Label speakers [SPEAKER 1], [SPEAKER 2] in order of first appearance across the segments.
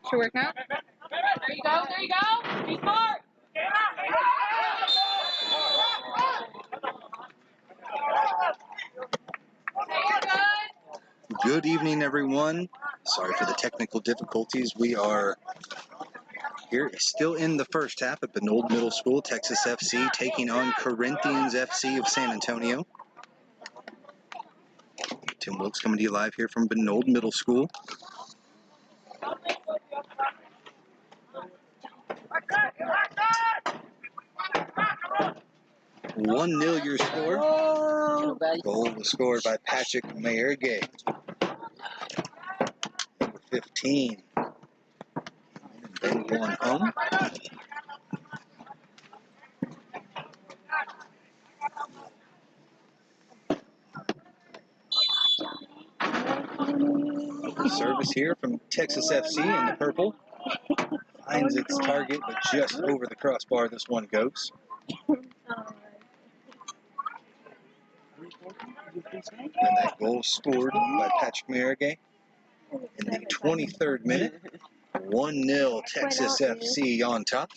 [SPEAKER 1] Should work out. There you go. There you go. Be smart. Hey, you're good.
[SPEAKER 2] Good evening, everyone. Sorry for the technical difficulties. We are here still in the first half at Benold Middle School. Texas FC taking on Corinthians FC of San Antonio. Tim Wilkes coming to you live here from Benold Middle School. One 0 your score. Goal was scored by Patrick Mayerge. Number 15. And then going home. Service here from Texas FC in the purple. Finds its target, but just over the crossbar this one goes. And that goal scored by Patrick Mayerge in the 23rd minute. 1-0 Texas FC on top.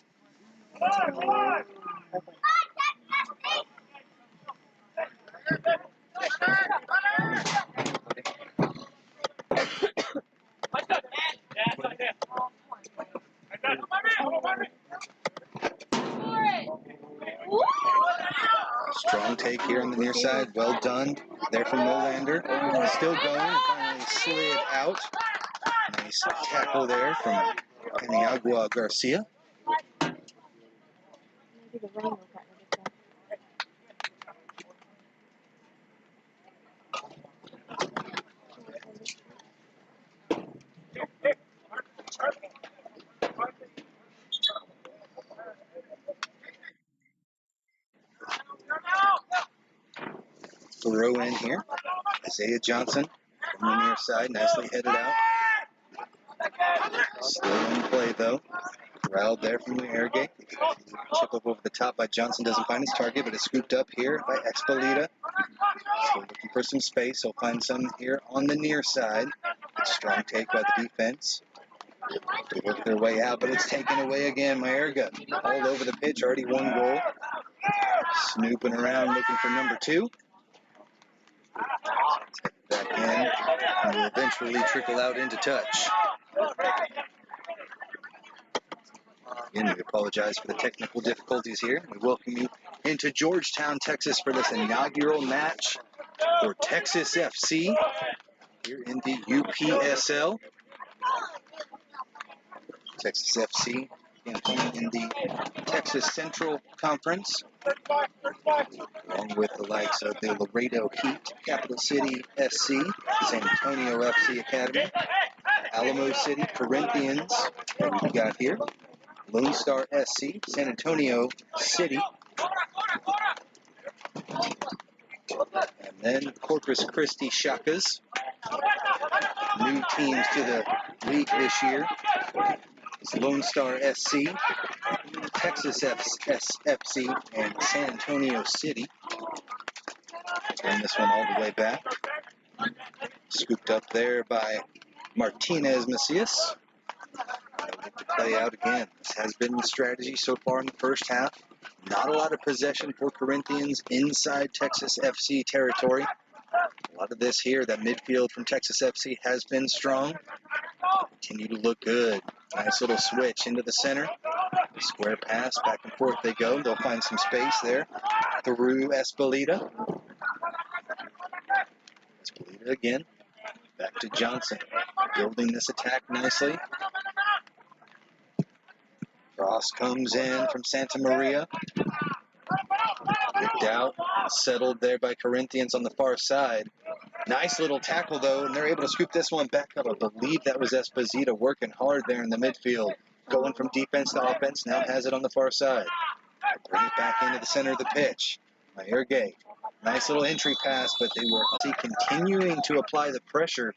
[SPEAKER 2] Strong take here on the near side. Well done there from Molander. Still going. Finally slid out. Nice tackle there from Paniagua Garcia. Throw in here. Isaiah Johnson from the near side. Nicely headed out. Still in play though. Corralled there from Mayerge. Chip up over the top by Johnson. Doesn't find his target, but is scooped up here by Expolita. Still looking for some space. He'll find some here on the near side. Strong take by the defense. They work their way out, but it's taken away again. Mayerge all over the pitch. Already one goal. Snooping around looking for number 2. Take it back in and will eventually trickle out into touch. Again, we apologize for the technical difficulties here. We welcome you into Georgetown, Texas for this inaugural match for Texas FC here in the UPSL. Texas FC playing in the Texas Central Conference, along with the likes of the Laredo Heat, Capital City SC, San Antonio FC Academy, Alamo City Corinthians, that we've got here, Lone Star SC, San Antonio City, and then Corpus Christi Shakas. New teams to the league this year. It's Lone Star SC, Texas FC, and San Antonio City. Turn this one all the way back. Scooped up there by Martinez Macias. Get to play out again. This has been the strategy so far in the first half. Not a lot of possession for Corinthians inside Texas FC territory. A lot of this here, that midfield from Texas FC has been strong. Continue to look good. Nice little switch into the center. Square pass, back and forth they go. They'll find some space there through Espolita. Espolita again. Back to Johnson. Building this attack nicely. Cross comes in from Santa Maria. Kicked out, settled there by Corinthians on the far side. Nice little tackle, though, and they're able to scoop this one back up. I believe that was Esposito working hard there in the midfield. Going from defense to offense, now has it on the far side. Bring it back into the center of the pitch. Mayerge. Nice little entry pass, but they were continuing to apply the pressure.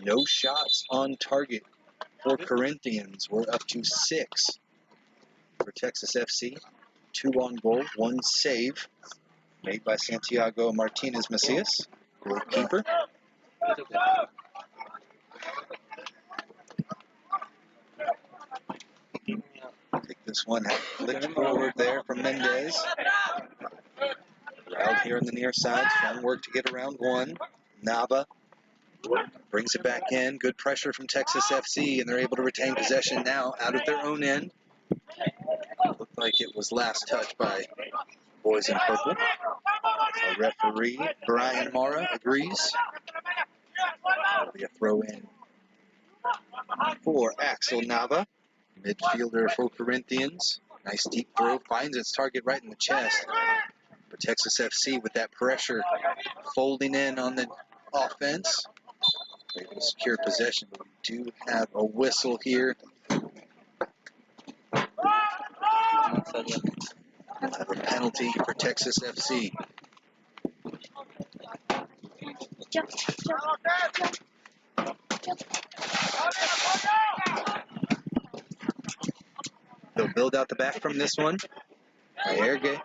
[SPEAKER 2] No shots on target for Corinthians. We're up to 6 for Texas FC. 2 on goal, 1 save made by Santiago Martinez Macias, goalkeeper. This one had flicked forward there from Mendez. Out here on the near side. Strong work to get around one. Nava brings it back in. Good pressure from Texas FC, and they're able to retain possession now out of their own end. Looked like it was last touched by boys in purple. Our referee, Brian Mara, agrees. That'll be a throw in for Axel Nava, midfielder for Corinthians. Nice deep throw, finds its target right in the chest. But Texas FC with that pressure folding in on the offense. Able to secure possession, but we do have a whistle here. We'll have a penalty for Texas FC. They'll build out the back from this one. Erge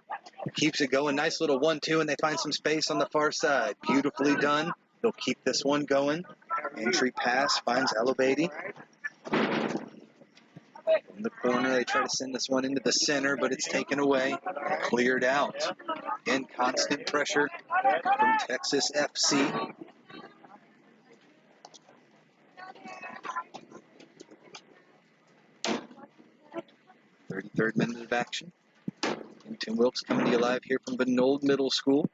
[SPEAKER 2] keeps it going. Nice little 1-2, and they find some space on the far side. Beautifully done. They'll keep this one going. Entry pass finds Elevati. In the corner, they try to send this one into the center, but it's taken away. Cleared out. Again, constant pressure from Texas FC. 33rd minute of action. And Tim Wilkes coming to you live here from Benold Middle School.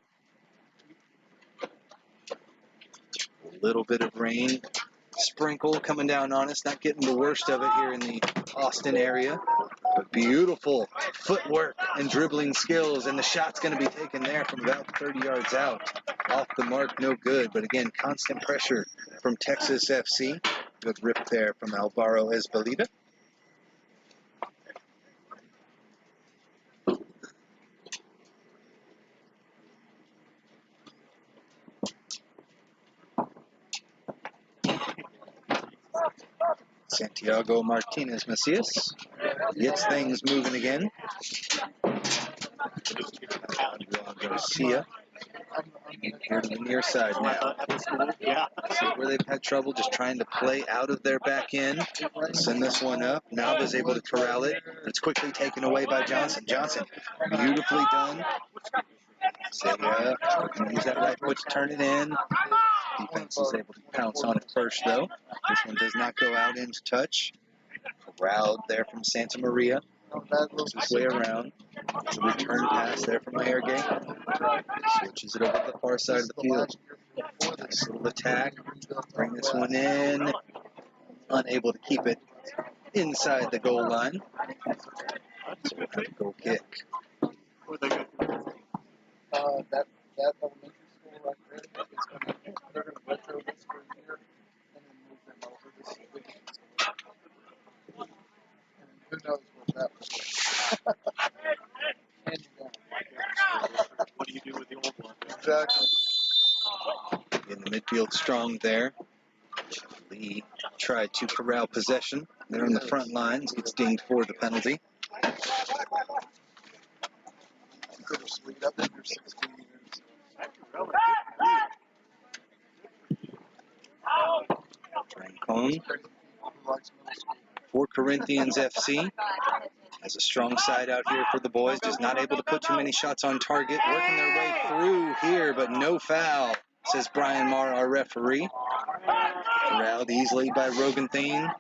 [SPEAKER 2] A little bit of rain sprinkle coming down on us, not getting the worst of it here in the Austin area. But beautiful footwork and dribbling skills, and the shot's going to be taken there from about 30 yards out. Off the mark, no good, but again, constant pressure from Texas FC. Good rip there from Alvaro Ezbalita. Santiago Martinez Macias gets things moving again. Garcia here to the near side now. See where they've had trouble just trying to play out of their back end. Send this one up. Nava's able to corral it. It's quickly taken away by Johnson. Johnson, beautifully done. So yeah, use that right foot to turn it in. Defense is able to pounce on it first, though. This one does not go out into touch. Corralled there from Santa Maria. Works his way around. It's a return pass there from Erge. Switches it over to the far side of the field. Nice little attack. Bring this one in. Unable to keep it inside the goal line. So we'll have a goal kick.
[SPEAKER 3] That elementary school right there is going to, they're going to retro this for a year and then move them over this week. And who knows what that was like.
[SPEAKER 4] What do you do with the old one?
[SPEAKER 3] Exactly.
[SPEAKER 2] In the midfield strong there. Lee tried to corral possession. They're on the front lines. Gets dinged for the penalty.
[SPEAKER 3] Bittersweet. I've been here 16 years.
[SPEAKER 2] Rincon for Corinthians FC. Has a strong side out here for the boys. Just not able to put too many shots on target. Working their way through here, but no foul, says Brian Marr, our referee. Corralled easily by Rogenthien.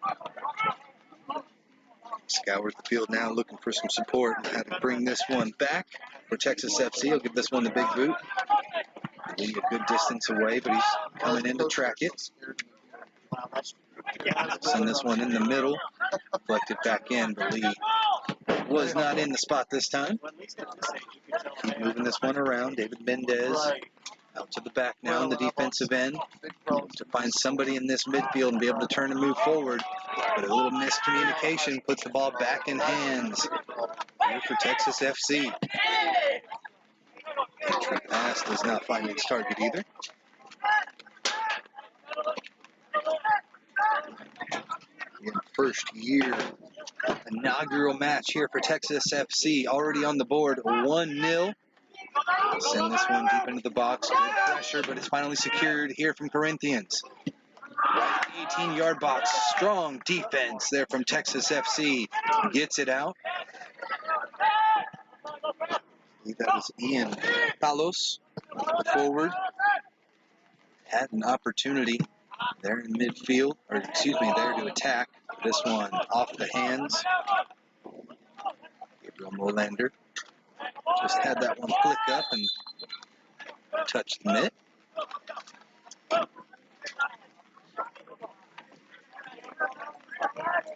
[SPEAKER 2] Scours the field now looking for some support and how to bring this one back for Texas FC. He'll give this one the big boot. Lee a good distance away, but he's coming in to track it. Send this one in the middle. Deflected back in, but Lee was not in the spot this time. Keep moving this one around. David Mendez out to the back now on the defensive end to find somebody in this midfield and be able to turn and move forward. But a little miscommunication puts the ball back in hands here for Texas FC. Entry pass does not find its target either. Again, first year inaugural match here for Texas FC. Already on the board, 1-0. Send this one deep into the box. Good pressure, but it's finally secured here from Corinthians. Right 18-yard box. Strong defense there from Texas FC. Gets it out. believe that was Ian Palos, forward. Had an opportunity there in midfield, or excuse me, there to attack. This one off the hands. Gabriel Molander just had that one flick up and touch the net.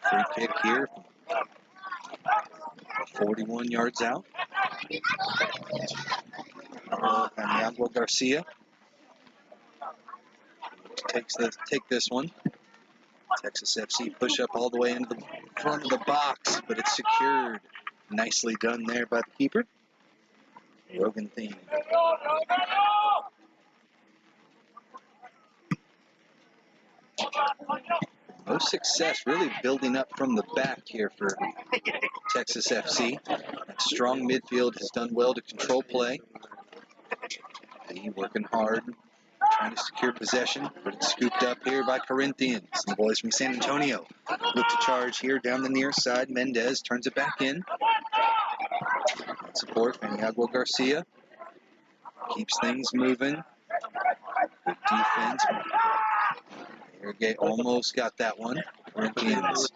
[SPEAKER 2] Free kick here, 41 yards out. Paniagua Garcia take this one. Texas FC push up all the way into the front of the box, but it's secured. Nicely done there by the keeper. Rogan Thiem. No success really building up from the back here for Texas FC. That strong midfield has done well to control play. Working hard, trying to secure possession, but it's scooped up here by Corinthians. The boys from San Antonio look to charge here down the near side. Mendez turns it back in. Support, Paniagua Garcia. Keeps things moving. Good defense. Irrigate almost got that one. Corinthians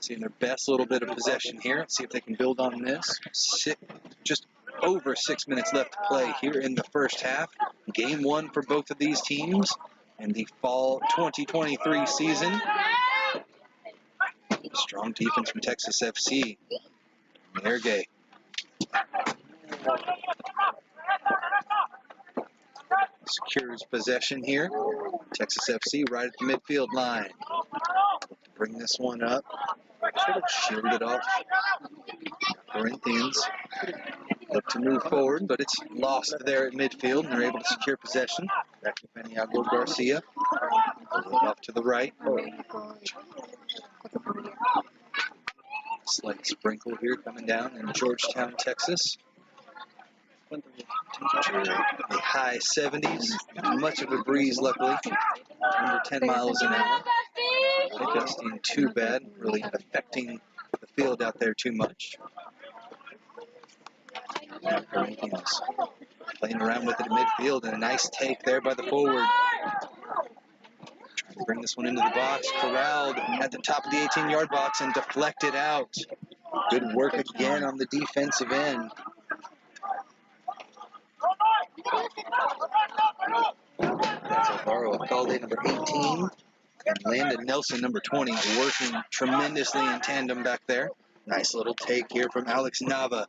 [SPEAKER 2] seeing their best little bit of possession here. Let's see if they can build on this. Just over 6 minutes left to play here in the first half. Game one for both of these teams in the fall 2023 season. Strong defense from Texas FC. Irrigate. Secures possession here. Texas FC right at the midfield line. Bring this one up. Sort of shielded off. Corinthians look to move forward, but it's lost there at midfield, and they're able to secure possession. Back to Paniagua Garcia. Off to the right. Slight sprinkle here coming down in Georgetown, Texas. Temperature the high 70s. Much of a breeze, luckily. Under 10 miles an hour. Not gusting too bad, really affecting the field out there too much. Corinthians playing around with it in midfield, and a nice take there by the forward. Trying to bring this one into the box. Corralled at the top of the 18-yard box and deflected out. Good work again on the defensive end. That's Alvaro Alcalde, number 18. And Landon Nelson, number 20, working tremendously in tandem back there. Nice little take here from Alex Nava.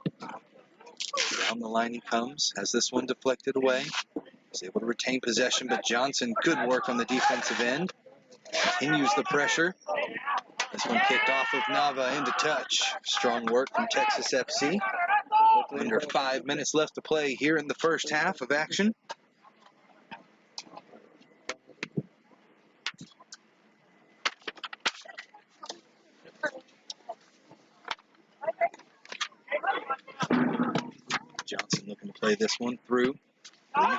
[SPEAKER 2] Down the line he comes, has this one deflected away. He's able to retain possession, but Johnson, good work on the defensive end. Continues the pressure. This one kicked off with Nava into touch. Strong work from Texas FC. Under 5 minutes left to play here in the first half of action. Johnson looking to play this one through.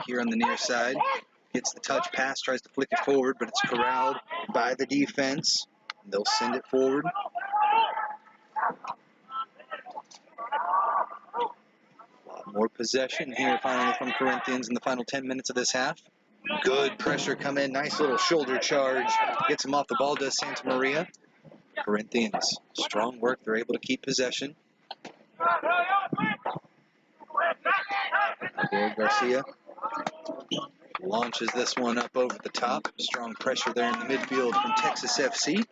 [SPEAKER 2] Here on the near side. Gets the touch pass, tries to flick it forward, but it's corralled by the defense. They'll send it forward. A lot more possession here finally from Corinthians in the final 10 minutes of this half. Good pressure come in. Nice little shoulder charge. Gets him off the ball, does Santa Maria. Corinthians, strong work. They're able to keep possession. Miguel Garcia launches this one up over the top. Strong pressure there in the midfield from Texas FC.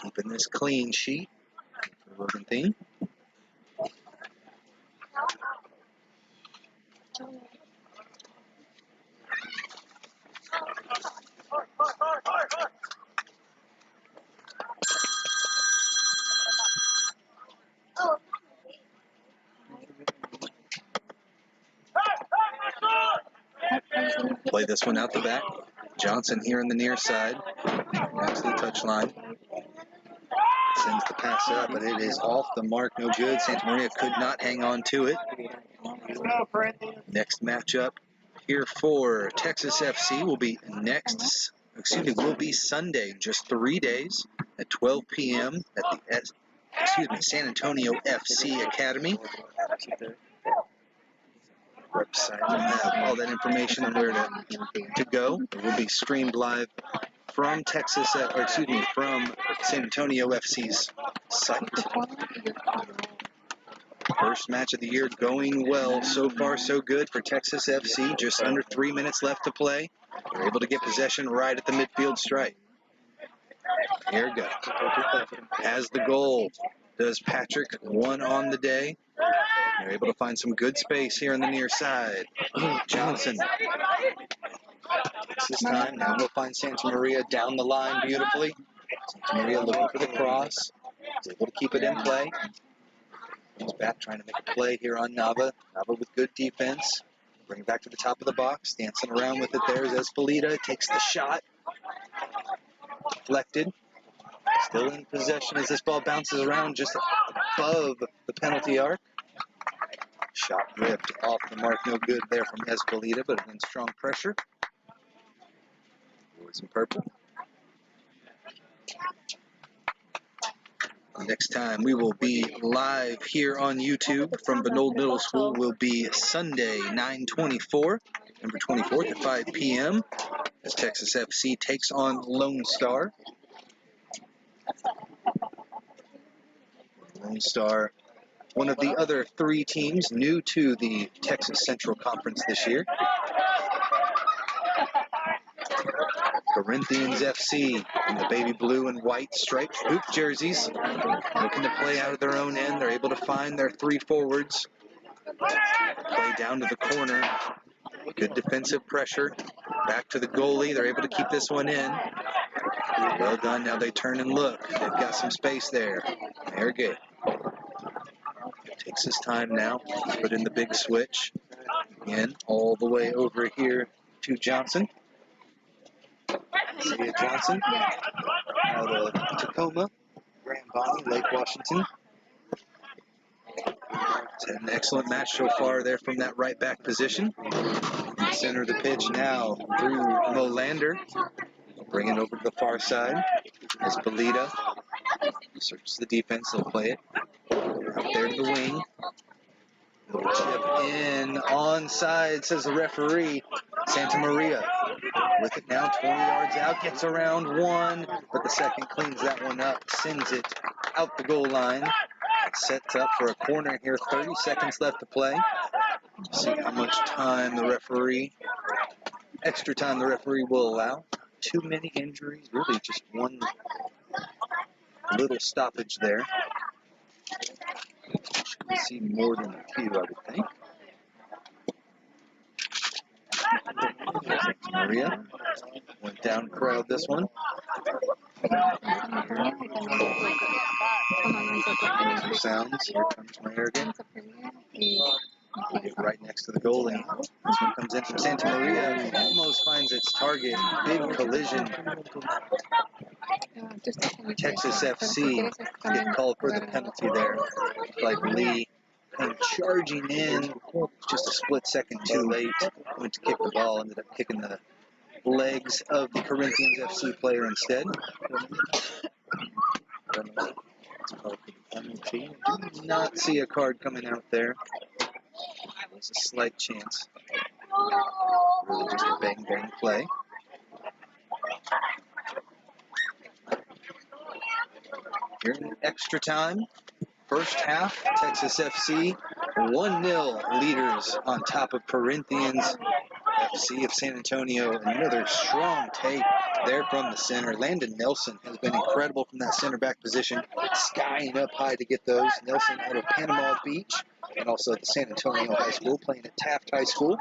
[SPEAKER 2] Keeping this clean sheet for Rogan Thiem. Play this one out the back. Johnson here on the near side. Next to the touchline. Sends the pass up, but it is off the mark. No good. Santa Maria could not hang on to it. Next matchup here for Texas FC will be will be Sunday, in just 3 days at 12 p.m. at the San Antonio FC Academy. Website will have all that information on where to go. It will be streamed live from from San Antonio FC's site. First match of the year going well. So far, so good for Texas FC. Just under 3 minutes left to play. They're able to get possession right at the midfield stripe. Here it goes. Has the goal. Does Patrick, one on the day. They're able to find some good space here on the near side. Johnson. This time, now we'll find Santa Maria down the line beautifully. Santa Maria looking for the cross. Is able to keep it in play. He's back trying to make a play here on Nava. Nava with good defense. Bring it back to the top of the box. Dancing around with it there is Espolita. Takes the shot. Deflected. Still in possession as this ball bounces around just above the penalty arc. Shot ripped off the mark. No good there from Espolita, but again, strong pressure. Boys in purple. Next time we will be live here on YouTube from Benold Middle School will be Sunday, 9/24, November 24th at 5 p.m. as Texas FC takes on Lone Star. Lone Star, one of the other three teams new to the Texas Central Conference this year. Corinthians FC in the baby blue and white striped hoop jerseys, looking to play out of their own end. They're able to find their three forwards. Play down to the corner. Good defensive pressure. Back to the goalie. They're able to keep this one in. Well done. Now they turn and look. They've got some space there. There it goes. Takes his time now. Put in the big switch. Again, all the way over here to Johnson. Sia Johnson out of Tacoma, Grand Bonnie, Lake Washington. It's had an excellent match so far there from that right back position. In the center of the pitch now through Molander. Bring it over to the far side. Espolita searches the defense. They'll play it out there to the wing. Little chip in, onside, says the referee. Santa Maria with it now, 20 yards out, gets around one, but the second cleans that one up, sends it out the goal line. Sets up for a corner here, 30 seconds left to play. See how much time the referee, extra time the referee will allow. Too many injuries, really just one little stoppage there. Should see more than a few, I would think. Maria went down crowd this one. Sounds. Here comes Mayorga. Right next to the goalie. This one comes in from Santa Maria. Almost finds its target. Big collision. Texas FC get called for the penalty there. Like Lee came charging in. Just a split second too late. Went to kick the ball. Ended up kicking the legs of the Corinthians FC player instead. Did not see a card coming out there. There's a slight chance. Really just a bang-bang play. Here in extra time. First half, Texas FC 1-0 leaders on top of Corinthians FC of San Antonio. Another strong take there from the center. Landon Nelson has been incredible from that center back position, skying up high to get those. Nelson out of Panama Beach and also at the San Antonio High School, playing at Taft High School.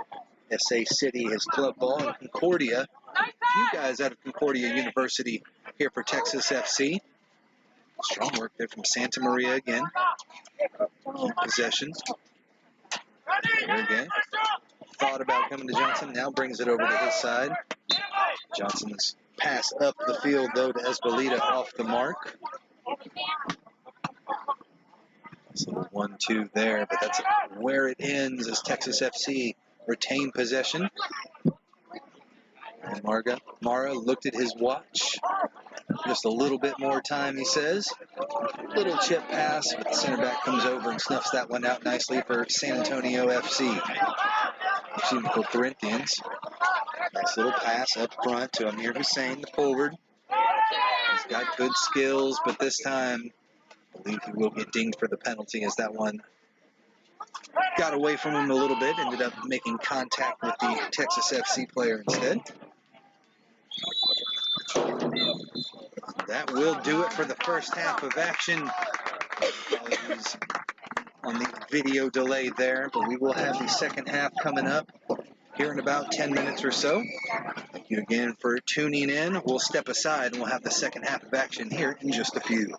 [SPEAKER 2] SA City is club ball, and Concordia. A few guys out of Concordia University here for Texas FC. Strong work there from Santa Maria again. Possession. There again. Thought about coming to Johnson. Now brings it over to his side. Johnson's pass up the field, though, to Espolita off the mark. So 1-2 there, but that's where it ends as Texas FC retain possession. And Mara looked at his watch. Just a little bit more time, he says. Little chip pass, but the center back comes over and snuffs that one out nicely for San Antonio FC. Excuse me, for Corinthians. Nice little pass up front to Amir Hussein, the forward. He's got good skills, but this time I believe he will get dinged for the penalty as that one got away from him a little bit, ended up making contact with the Texas FC player instead. That will do it for the first half of action. Apologies on the video delay there, but we will have the second half coming up here in about 10 minutes or so. Thank you again for tuning in. We'll step aside and we'll have the second half of action here in just a few.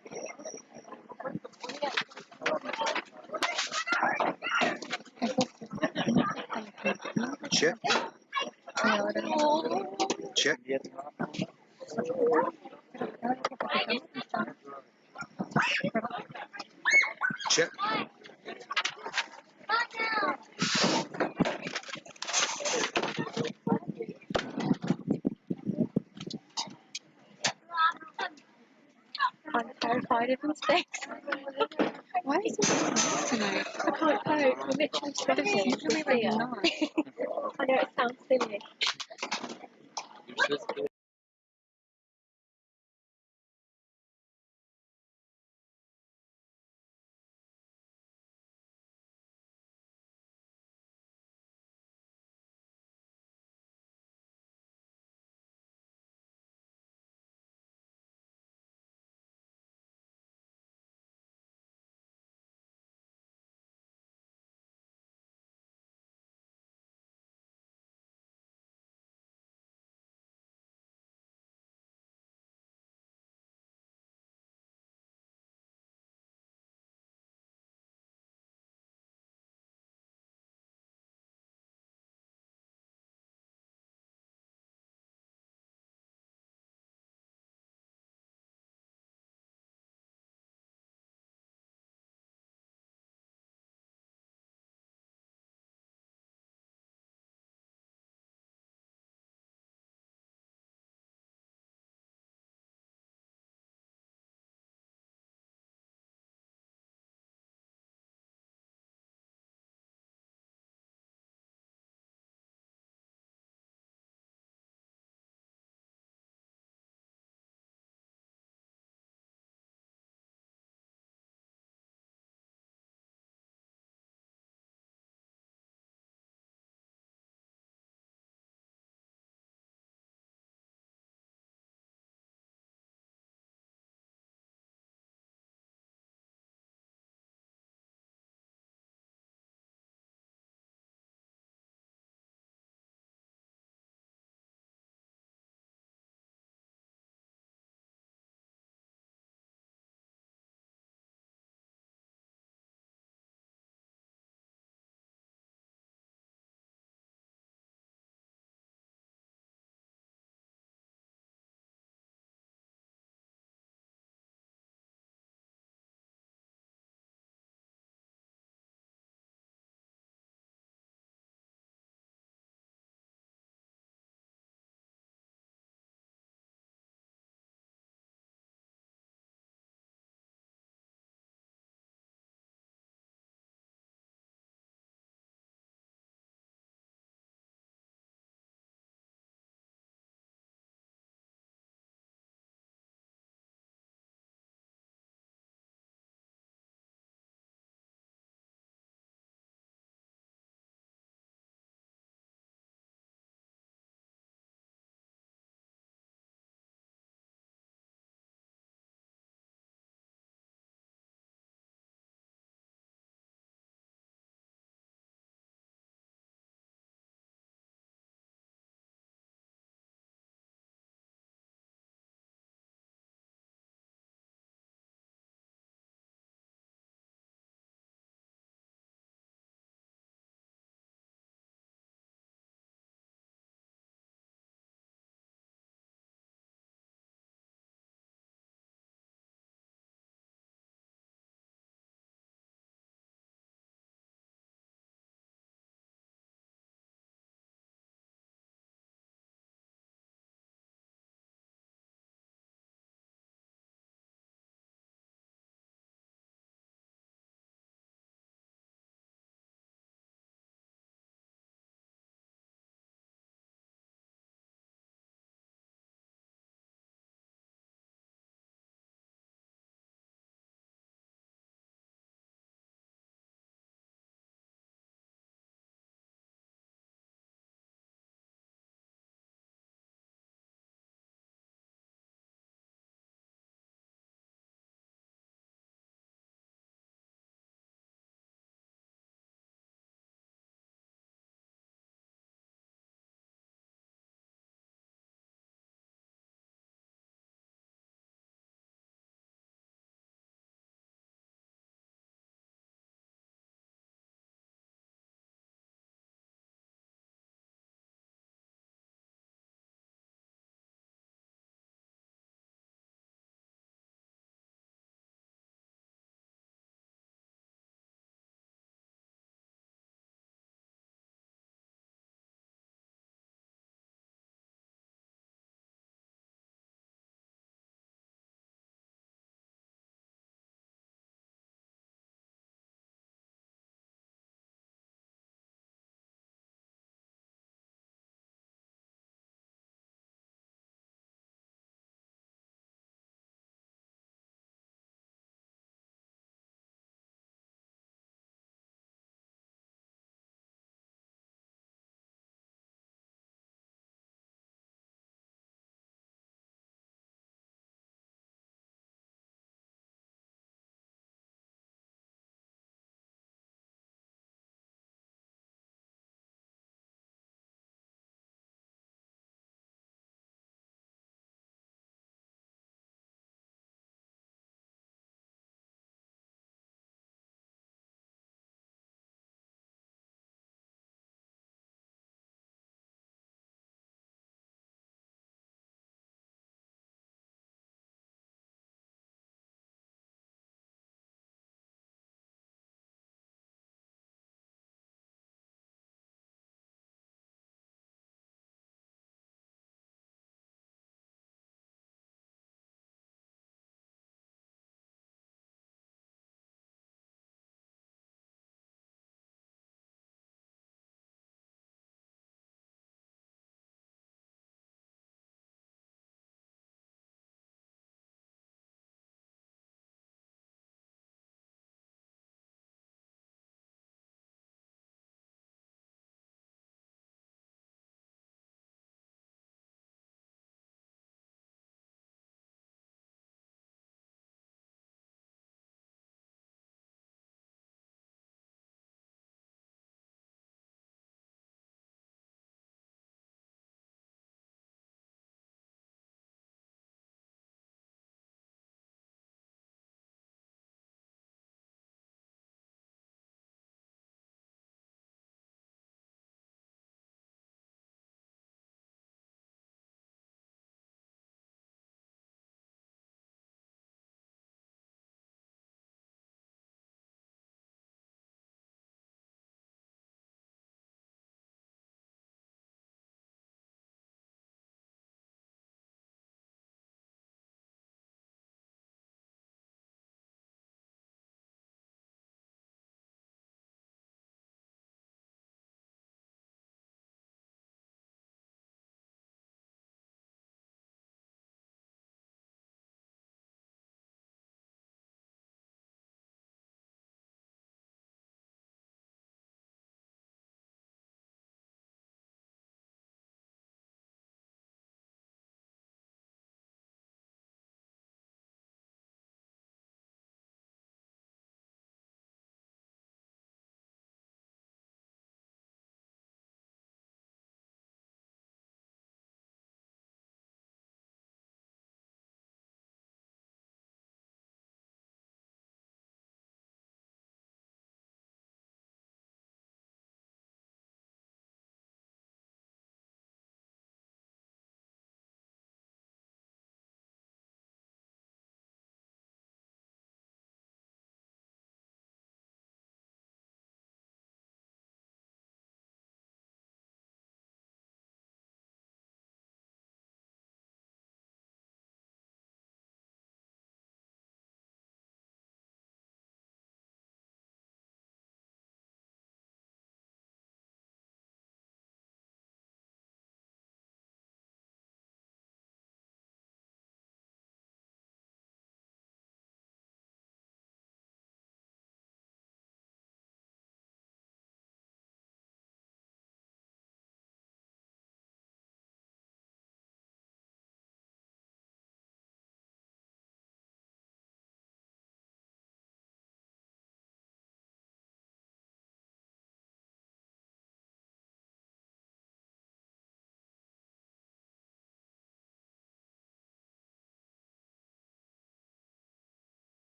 [SPEAKER 2] Check. Check. Check.
[SPEAKER 5] Terrified of mistakes. Why is it tonight? I can't cope. I'm literally sweating. I know it sounds silly.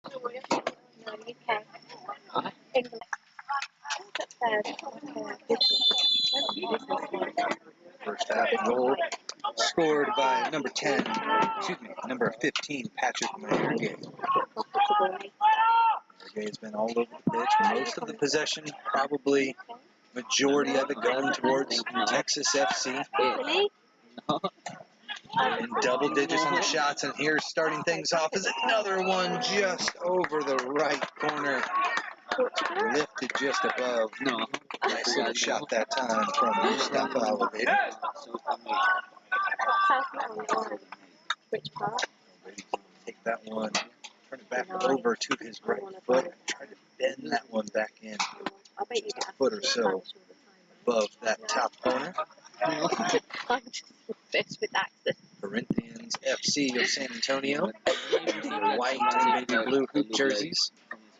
[SPEAKER 5] No, UK. England. That's their business one.
[SPEAKER 2] First half goal scored by number 15, Patrick Mayorga. Mayorga's been all over the pitch. Most of the possession, probably majority of it going towards Texas FC.
[SPEAKER 5] Really?
[SPEAKER 2] In double digits on the shots, and here starting things off is another one just over the right corner. Lifted just above.
[SPEAKER 6] No.
[SPEAKER 2] Nice little shot that time from Mustafa Alavid.
[SPEAKER 5] South Which part?
[SPEAKER 2] Take that one, turn it back over to his right foot, and try to bend that one back in
[SPEAKER 5] I bet you
[SPEAKER 2] a foot or so above that top corner.
[SPEAKER 5] I'm just obsessed with accent.
[SPEAKER 2] Corinthians FC of San Antonio, white and baby blue hoop jerseys.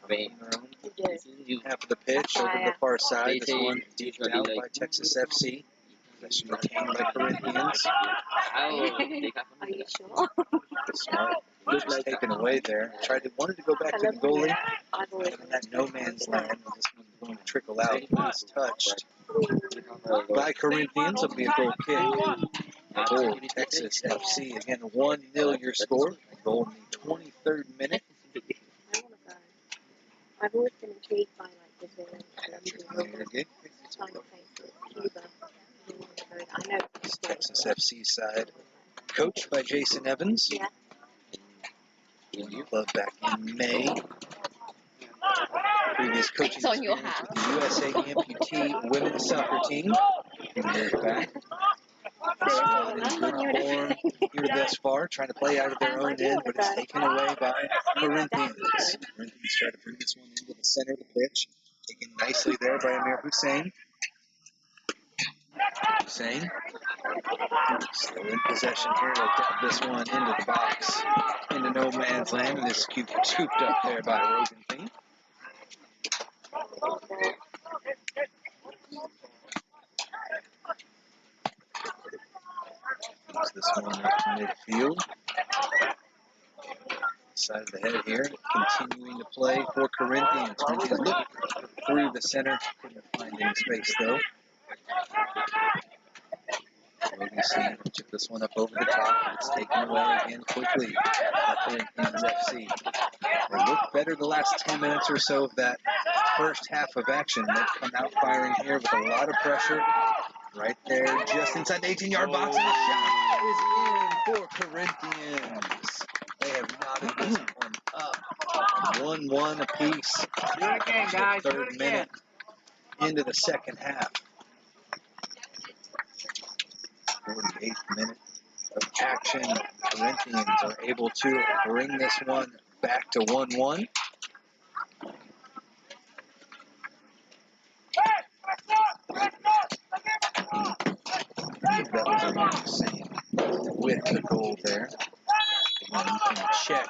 [SPEAKER 2] On their own half of the pitch, over to the far side. This one deked out by Texas FC. Possession retained by Corinthians.
[SPEAKER 5] Are you sure?
[SPEAKER 2] Smart just taken away there. Wanted to go back to the goalie. In that no man's land, this one's going to trickle out. It's touched by Corinthians. It'll be a goal kick for Texas FC. Again, 1-0 your score. Goal in the 23rd minute.
[SPEAKER 5] I've always been intrigued by like Brazil
[SPEAKER 2] Mayorga.
[SPEAKER 5] China places, Cuba. I know
[SPEAKER 2] It's Texas FC side, coached by Jason Evans.
[SPEAKER 5] Yeah.
[SPEAKER 2] Club back in May. Previous coaching
[SPEAKER 5] It's on your
[SPEAKER 2] experience with
[SPEAKER 5] house.
[SPEAKER 2] the USA amputee women's soccer team. Years back. Squad in good form here thus far, trying to play out of their own end, but it's taken away by Corinthians. Corinthians try to bring this one into the center of the pitch. Taken nicely there by Amir Hussein. Hussein still in possession here. They'll dab this one into the box, into no man's land, and is scooped up there by Rosenthien. Moves this one up to midfield. Side of the head here, continuing to play for Corinthians. Corinthians look through the center, couldn't find any space though. Rosenthien took this one up over the top. It's taken away again quickly by Corinthians FC. They looked better the last 10 minutes or so of that first half of action. They've come out firing here with a lot of pressure. Right there, just inside the 18-yard box, and the shot is in for Corinthians. They have knotted this one up. 1-1 apiece.
[SPEAKER 6] Do it again, guys. Do it
[SPEAKER 2] Third
[SPEAKER 6] again.
[SPEAKER 2] minute into the second half. 48th minute of action. Corinthians are able to bring this one back to 1-1. That was Amir Hussein with the goal there. And you can check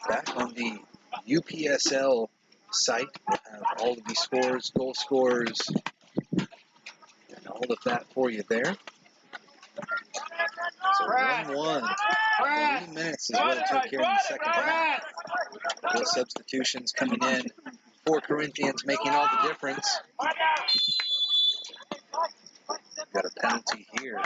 [SPEAKER 2] back on the UPSL site. We'll have all of the scores, goal scorers, and all of that for you there. So 1-1. 3 minutes is what it took here in the second half. The substitutions coming in for Corinthians, making all the difference. Got a penalty here.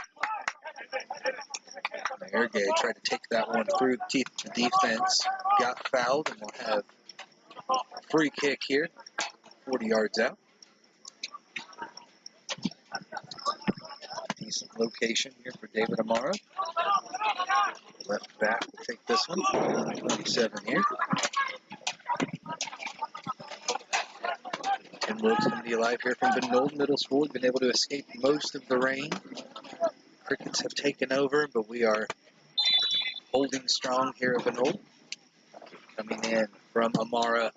[SPEAKER 2] Mayorga tried to take that one through the teeth of the defense. Got fouled, and we'll have a free kick here, 40 yards out. Decent location here for David Amara. Left back will take this one. 27 here. Tim Wilkes going to be alive here from Benold Middle School. We've been able to escape most of the rain. Crickets have taken over, but we are holding strong here at Benold. Coming in from Amara.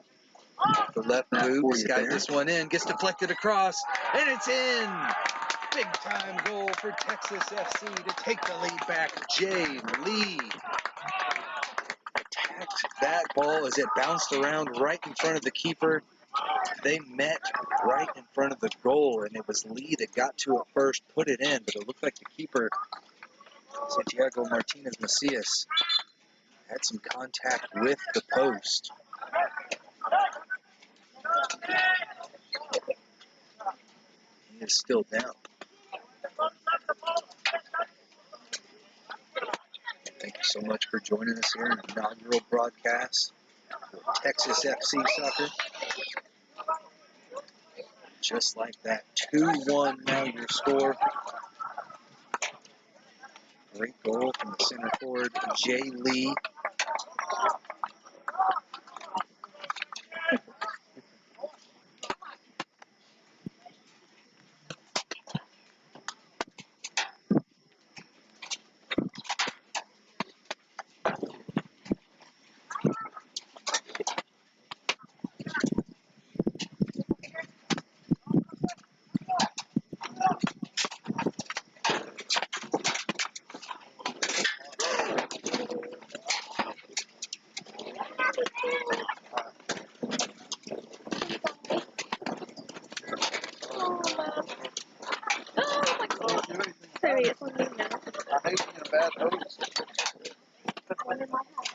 [SPEAKER 2] The left boot. He's got this one in. Gets deflected across, and it's in. Big time goal for Texas FC to take the lead back. Jay Lee attacked that ball as it bounced around right in front of the keeper. They met right in front of the goal, and it was Lee that got to it first, put it in, but it looked like the keeper, Santiago Martinez Macias, Had some contact with the post. He is still down. Thank you so much for joining us here in the inaugural broadcast for Texas FC Soccer. Just like that, 2-1 now your score. Great goal from the center forward, Jay Lee.
[SPEAKER 5] Sorry, it's on you now.
[SPEAKER 3] I hate being a bad host.
[SPEAKER 5] One in my house.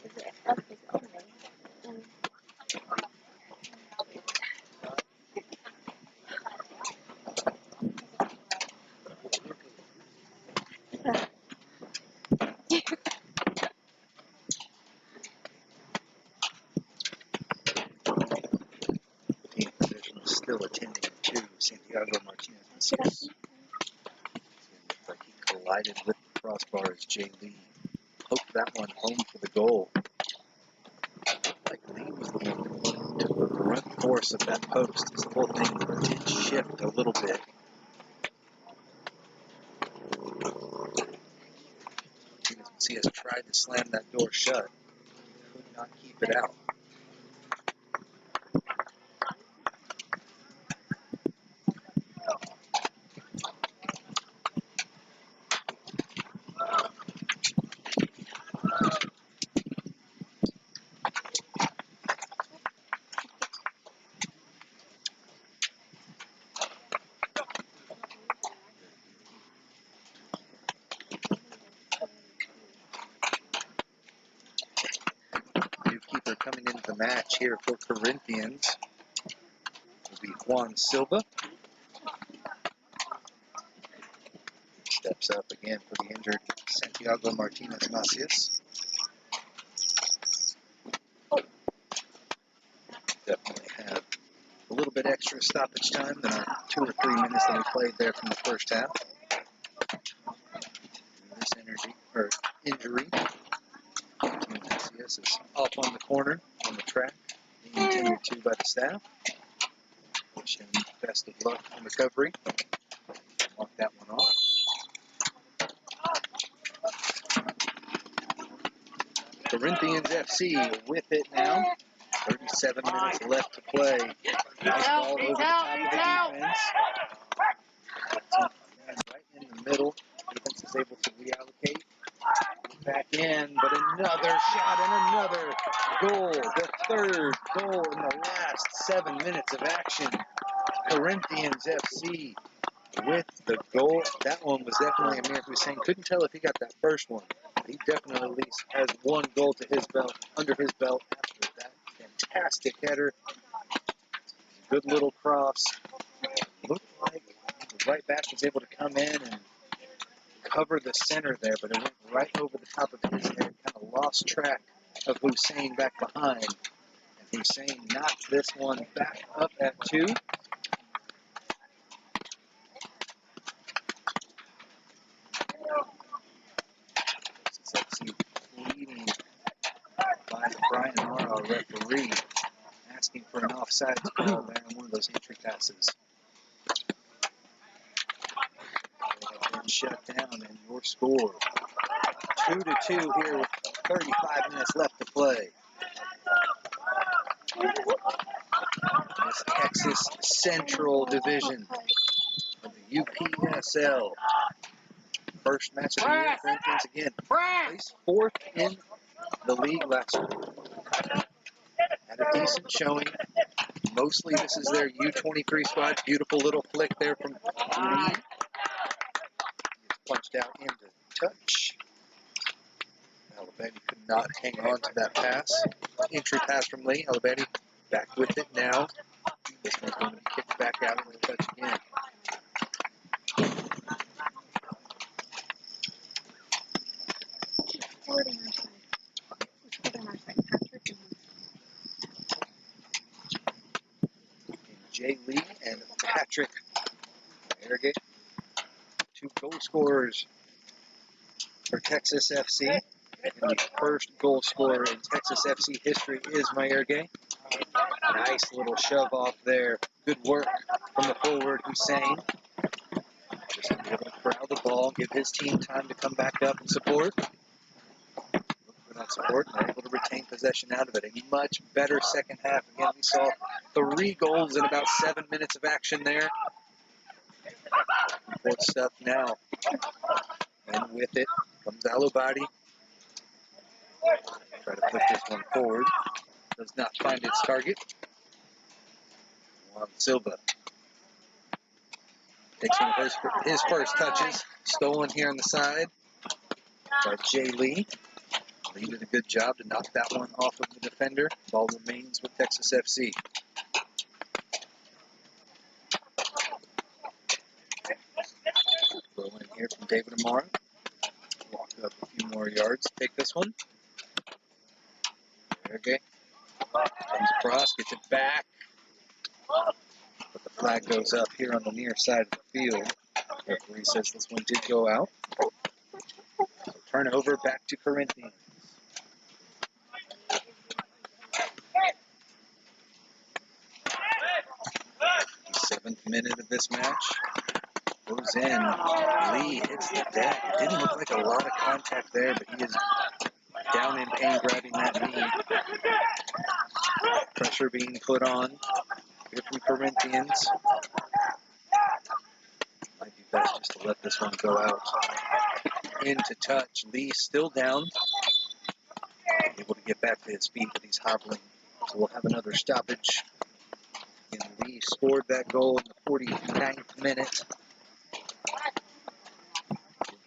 [SPEAKER 5] Is it up? Is it on me?
[SPEAKER 2] Team position is still attending to Santiago Martinez Macias. Looks like he collided with the crossbar as Jay Lee poked that one home for the goal. Like Lee was the one that took the brunt force of that post. This whole thing did shift a little bit. Martinez Macias tried to slam that door shut. Could not keep it out. New keeper coming into the match here for Corinthians will be Juan Silva. Steps up again for the injured Santiago Martinez Macias. Definitely have a little bit extra stoppage time than our 2 or 3 minutes that we played there from the first half. This injury. Macias is off on the corner on the track, being tended to by the staff. Wish him best of luck in recovery. Walk that one off. Corinthians FC with it now. 37 minutes left to play. Nice ball over the top of the defense. Right in the middle. Defense is able to reallocate. Back in, but another shot and another goal. The third goal in the last 7 minutes of action. Corinthians FC with the goal. That one was definitely Amir Hussein. Couldn't tell if he got that first one. He definitely at least has one goal to his belt, under his belt after that fantastic header. Good little cross. Looked like the right back was able to come in and cover the center there, but it went right over the top of his head. Kind of lost track of Hussein back behind. And Hussein knocked this one back up at 2. Leading by Brian Mara, our referee, asking for an offside call there on one of those entry passes. They have been shut down, and your score 2-2 here with 35 minutes left to play. This Texas Central Division of the UPSL. First match of the year, Corinthians again. Placed 4th in the league last year. Had a decent showing. Mostly this is their U23 squad. Beautiful little flick there from Lee. He's punched out into touch. Alabama could not hang on to that pass. Entry pass from Lee. Alabama back with it now. This one's going to be kicked back out and we'll touch again.
[SPEAKER 5] Forward on our side. Forward on our side. Patrick and
[SPEAKER 2] Jay Lee and Patrick Arrogate. 2 goal scorers for Texas FC. And the first goal scorer in Texas FC history is Mayorga. Nice little shove off there. Good work from the forward, Hussein. Just to be able to corral the ball, give his team time to come back up and support. Look for that support, and they're able to retain possession out of it. A much better second half. Again, we saw 3 goals in about 7 minutes of action there. Important stuff now. And with it comes Alobadi. Try to put this one forward. Does not find its target. Juan Silva takes one of his first touches. Stolen here on the side by Jay Lee. Lee did a good job to knock that one off of the defender. Ball remains with Texas FC. Throw in here from David Amara. Walk up a few more yards. Take this one. Okay. Comes across, gets it back. But the flag goes up here on the near side of the field. Referee says this one did go out. So turnover back to Corinthians. 7th minute of this match. Goes in. Lee hits the deck. Didn't look like a lot of contact there, but he is down in pain grabbing that knee. Pressure being put on here from Corinthians. Might be best just to let this one go out. Into touch. Lee still down. Able to get back to his feet, but he's hobbling. So we'll have another stoppage. And Lee scored that goal in the 49th minute.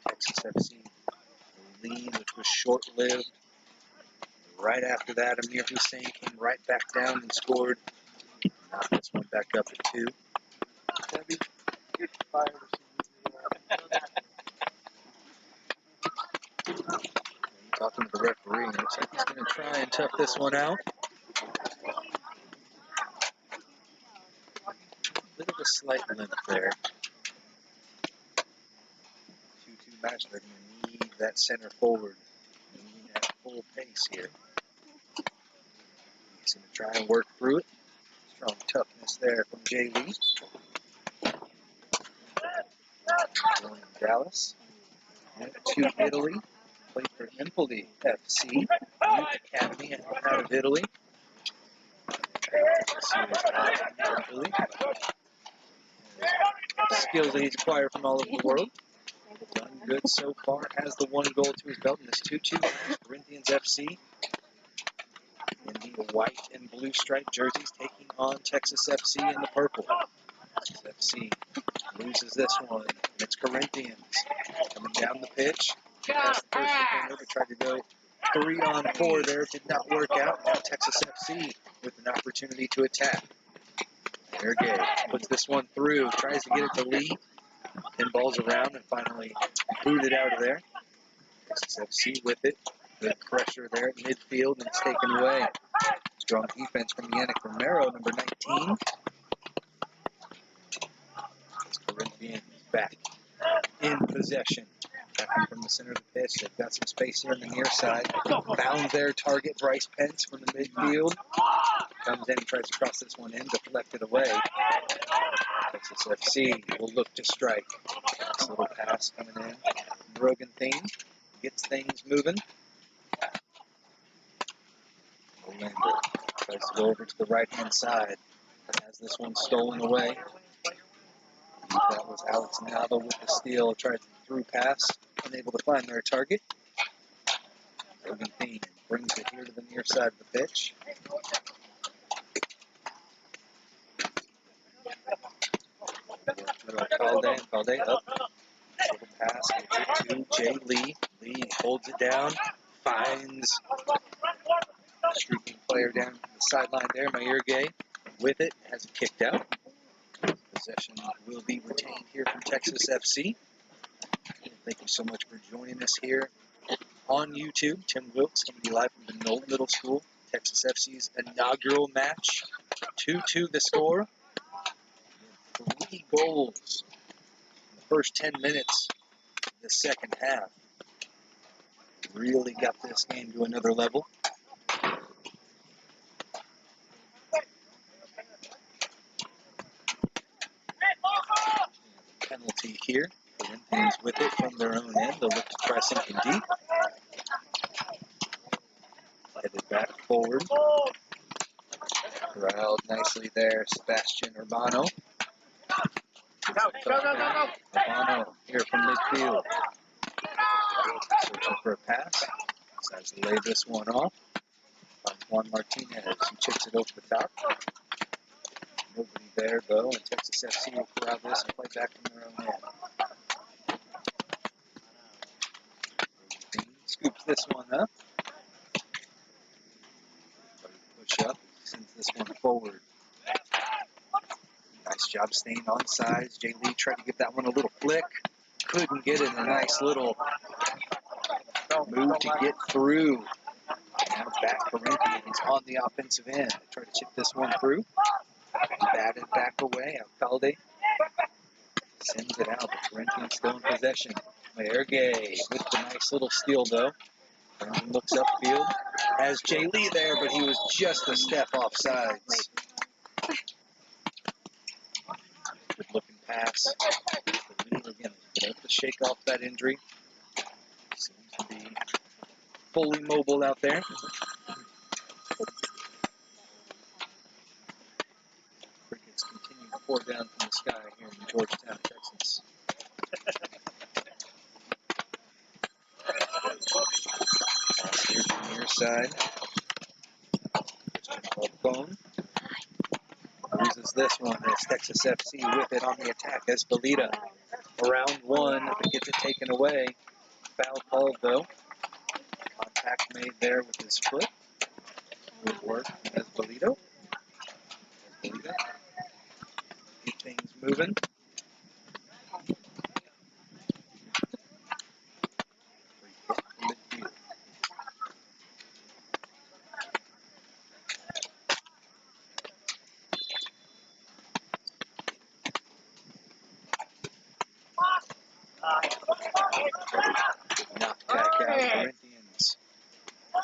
[SPEAKER 2] Texas FC lead, which was short-lived. Right after that, Amir Hussein came right back down and scored. Knocked this one back up at 2. Talking to the referee, and looks like he's going to try and tough this one out. A bit of a slight limp there. 2-2 match, they're going to need that center forward. Moving at full pace here. He's going to try and work through it. Strong toughness there from Jay Lee. Going to Dallas. And to Italy. Played for Empoli FC, Youth Academy out of Italy. Italy. Skills that he's acquired from all over the world. Done good so far. Has the 1 goal to his belt in this 2-2 match. Corinthians FC in the white and blue striped jerseys taking on Texas FC in the purple. Texas FC loses this one. And it's Corinthians coming down the pitch. As the first defender tried to go 3-on-4 there, did not work out. Now Texas FC with an opportunity to attack. Ergay puts this one through, tries to get it to Lee, pinballs around and finally booted out of there. Texas FC with it. Good pressure there at midfield and it's taken away. Strong defense from Yannick Romero, number 19. As Corinthians back in possession. Attacking from the center of the pitch. They've got some space here on the near side. Found their target, Bryce Pence from the midfield. Comes in and tries to cross this one in, deflected away. Texas FC will look to strike. Nice little pass coming in. Broganthine gets things moving. Orlando tries to go over to the right-hand side. Has this one stolen away. That was Alex Nava with the steal. Tried through pass. Unable to find their target. Broganthine brings it here to the near side of the pitch. Calde up. Little pass to Jay Lee. Lee holds it down. finds streaking player down the sideline there. Mayergay with it, has it kicked out. Possession will be retained here from Texas FC. Thank you so much for joining us here on YouTube. Tim Wilkes coming to you live from the Knoll Middle School. Texas FC's inaugural match. 2-2 the score. 3 goals in the first 10 minutes of the second half. Really got this game to another level. Penalty here. Corinthians with it from their own end. They'll look to try something deep. Headed back forward. Corralled nicely there, Sebastian Urbano. Urbano here from midfield. Searching for a pass. Decides to lay this one off. Juan Martinez, he chips it over the top. Nobody there though, and Texas FC will corral this and play back from their own end. Scoops this one up. Push up, sends this one forward. Nice job staying on sides. Jay Lee tried to give that one a little flick. Couldn't get it. A nice little move to get through. Now back Corinthians on the offensive end. Try to chip this one through. Batted back away. Alcalde sends it out. But Corinthians still in possession. Mayergay with the nice little steal though. Brandon looks upfield. Has Jay Lee there, but he was just a step off sides. Good looking pass. Lee again able to shake off that injury. Seems to be fully mobile out there. Crickets continue to pour down from the sky here in Georgetown, Texas. Pass here to the near side. Christian Falcone loses this one as Texas FC with it on the attack. Espolita around one, but gets it taken away. Foul called though. Contact made there with his foot. Good work from Espolita. Keep things moving. Midfield. Knocked back out. Corinthians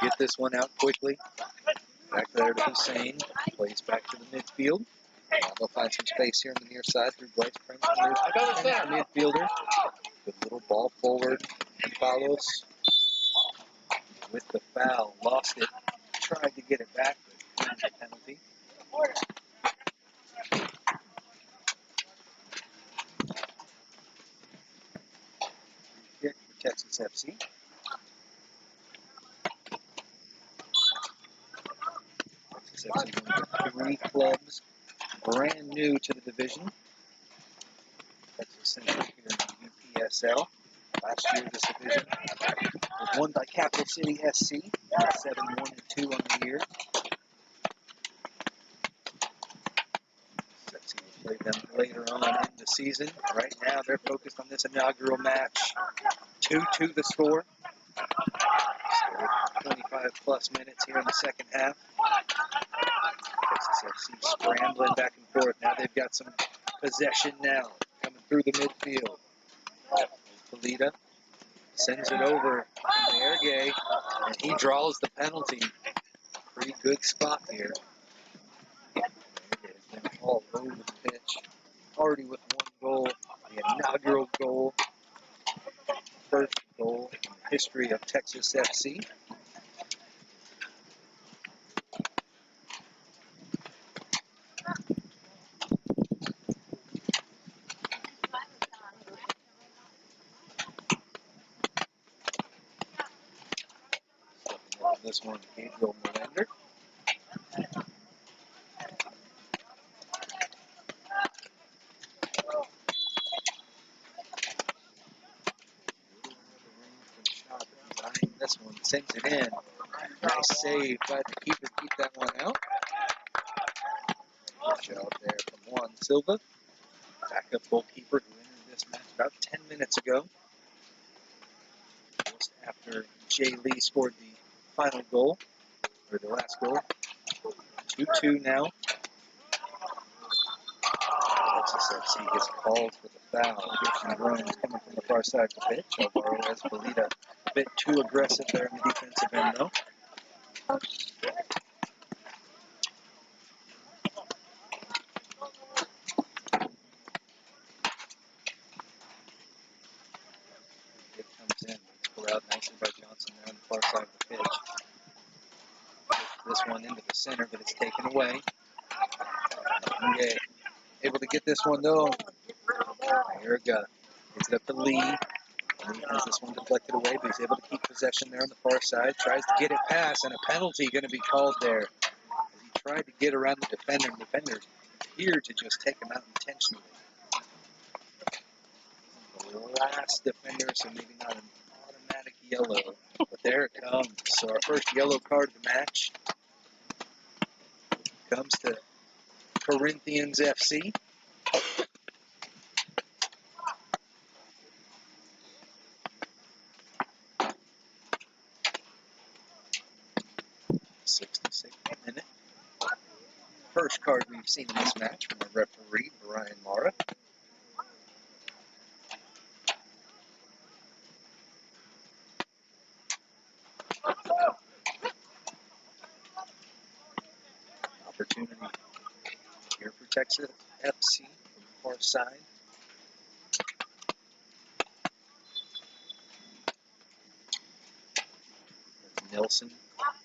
[SPEAKER 2] get this one out quickly. Back there to Hussein. Plays back to the midfield. Now they'll find some space here on the near side through Bryce Prince. The midfielder. Good little ball forward. And follows with the foul. Lost it. Tried to get it back, but it was a penalty. Kick for Texas FC. Texas FC, one of the 3 clubs brand new to the division. Texas Central here in the UPSL. Last year, this division was won by Capital City SC, 7-1-2 on the year. Texas will play them later on in the season. Right now, they're focused on this inaugural match. 2-2 the score. 25 plus minutes here in the second half. Texas FC scrambling back and forth. Now they've got some possession now. Coming through the midfield. Polita sends it over to Mayergay, and he draws the penalty. Pretty good spot here. Mayergay's been all over the pitch. Already with 1 goal, the inaugural goal. First goal in the history of Texas FC. This one, Gabriel Melender. This one, sends it in. Nice save by the keeper, keep that one out. Good job there from Juan Silva, backup goalkeeper who entered this match about 10 minutes ago. Just after Jay Lee scored the final goal, or the last goal. 2-2 now. Texas FC gets called for the foul. Christian Grones coming from the far side of the pitch. Alvaro Ezpelita a bit too aggressive there in the defensive end, though. It comes in. It's pulled out nicely by Johnson there on the far side of the pitch. This one into the center, but it's taken away. Okay. Able to get this one, though. Eriga gets it up to Lee. Lee has this one deflected away, but he's able to keep possession there on the far side. Tries to get it past, and a penalty going to be called there. As he tried to get around the defender, and the defender appeared to just take him out intentionally. The last defender, so maybe not an automatic yellow, but there it comes. So our first yellow card of the match comes to Corinthians FC. Minute. First card we've seen in this match from the referee, Brian Mara. Opportunity here for Texas FC from the far side. Nelson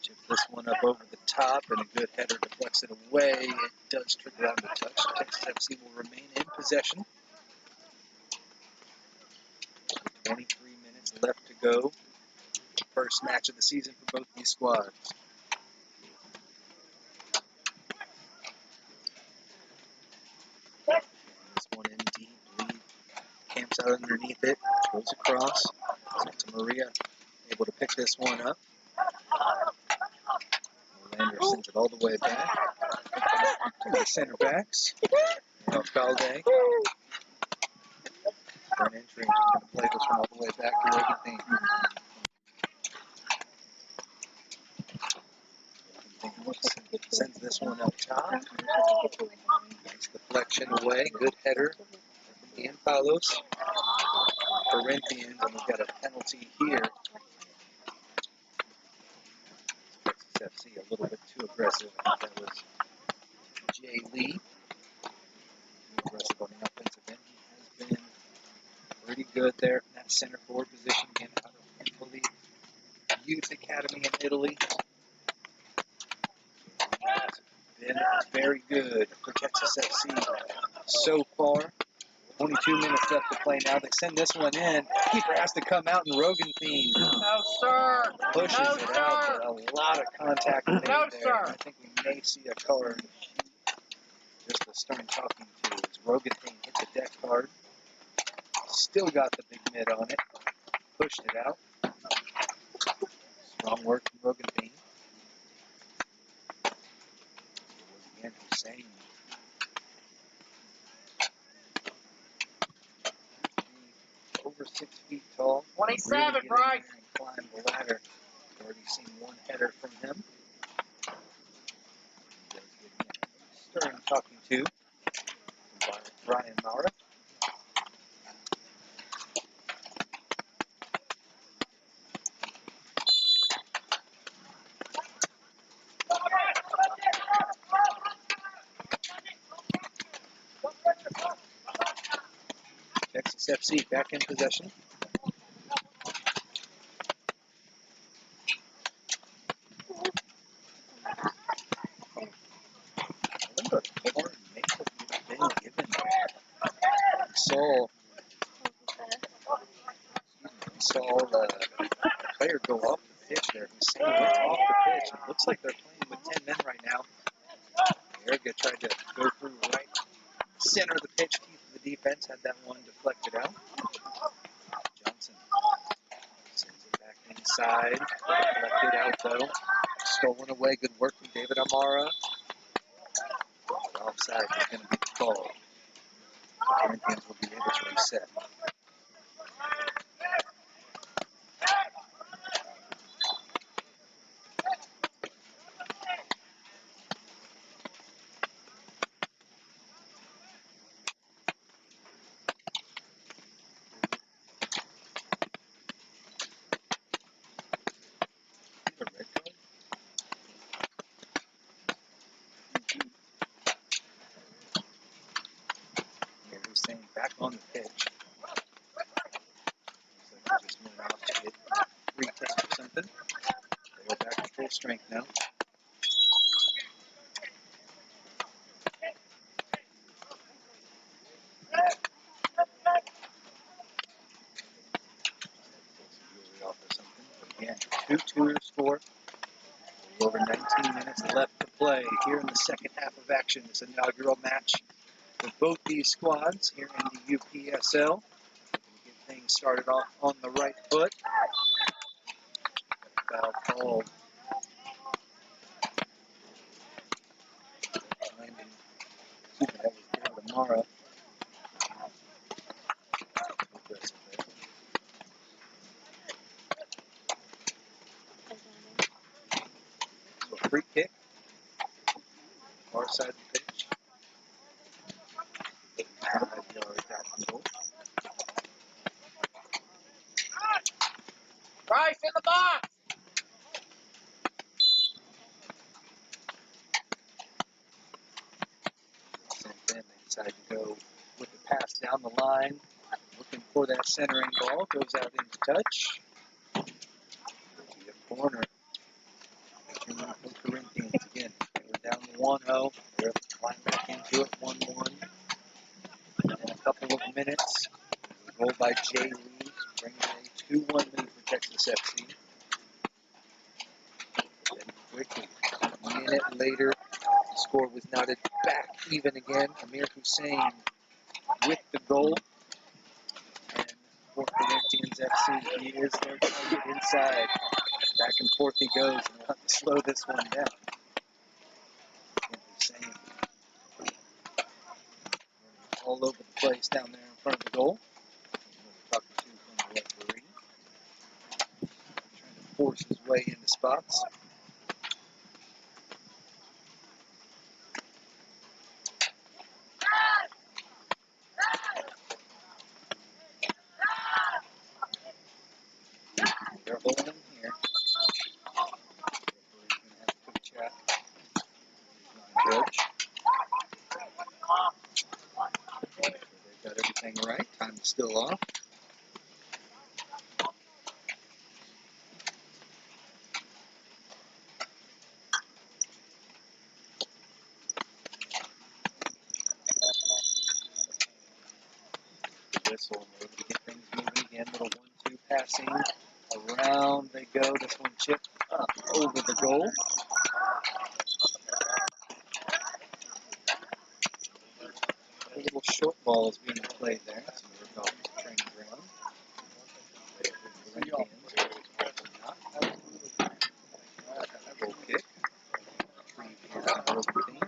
[SPEAKER 2] chips this one up over the top, and a good header deflects it away. It does trickle out the touch. Texas FC will remain in possession. 23 minutes left to go. First match of the season for both these squads. This one in deep. Lee camps out underneath it. Goes across. Santa Maria able to pick this one up. Lander sends it all the way back to the center backs. Alcalde. For an entry, just going to play this one all the way back to Rogan. Sends this one up top. Nice deflection away. Good header from Ian Palos. Corinthians, and we've got a penalty here. Texas FC a little bit too aggressive. I think that was Jay Lee. Too aggressive on the offensive end. He has been pretty good there in that center forward position. Again, out of Empoli Youth Academy in Italy. Been very good for Texas FC so far. 22 minutes left to play now. They send this one in. Keeper has to come out, and Rogenthien pushes it out. But a lot of contact made there. I think we may see a color. Just a stern talking to as Rogenthien hit the deck card. Still got the big mid on it. Pushed it out. Strong work from Rogenthien. Again, Hussein. Over 6 feet tall.
[SPEAKER 1] 27,
[SPEAKER 2] really
[SPEAKER 1] Bryce.
[SPEAKER 2] And climb the ladder. We've already seen one header from him. He does get stern talking to by Brian Mara. Texas FC back in possession. I wonder if more may have been given there. Saw the player go off the pitch there. Hussein went off the pitch. It looks like they're playing with 10 men right now. Eriga tried to go through right center of the pitch. Keith of the defense had that one deflected out. Johnson sends it back inside. it out though. Stolen away. Good work from David Amara. Offside is going to be called. Corinthians will be able to reset. A red card? Amir Hussein back on the pitch. Looks like he just went off to get retest or something. They're back to full strength now. Jewelry off or something. But again, 2-2 to score. Over 19 minutes left to play here in the second half of action. This inaugural match for both these squads here in the UPSL. Get things started off on the right foot. Foul called. That was David Amara. So a free kick. Far side of the pitch. 5 yards out from goal.
[SPEAKER 1] Bryce in the box.
[SPEAKER 2] Since then, they decide to go with the pass down the line. Looking for that centering ball. Goes out into touch. It'll be a corner. For Corinthians again. They were down 1-0. They're climbing back into it 1-1. In a couple of minutes, a goal by Jay Lee, bringing a 2-1 lead for Texas FC. Then quickly, a minute later, the score was knotted back even again. Amir Hussein with the goal. And for Corinthians FC, he is their target inside. Back and forth he goes, and we'll have to slow this one down. Hussein all over the place down there in front of the goal. Talking to from the referee. Trying to force his way into spots. They're holding him here. Referee's going to have a quick chat. Judge. They've got everything right. Time is still off. Whistle in order to get things moving again. Little 1-2 passing. Around they go. This one chipped up over the goal. A little short ball is being played there. So we're off the training ground. Goal kick. Retrieve here on the local team.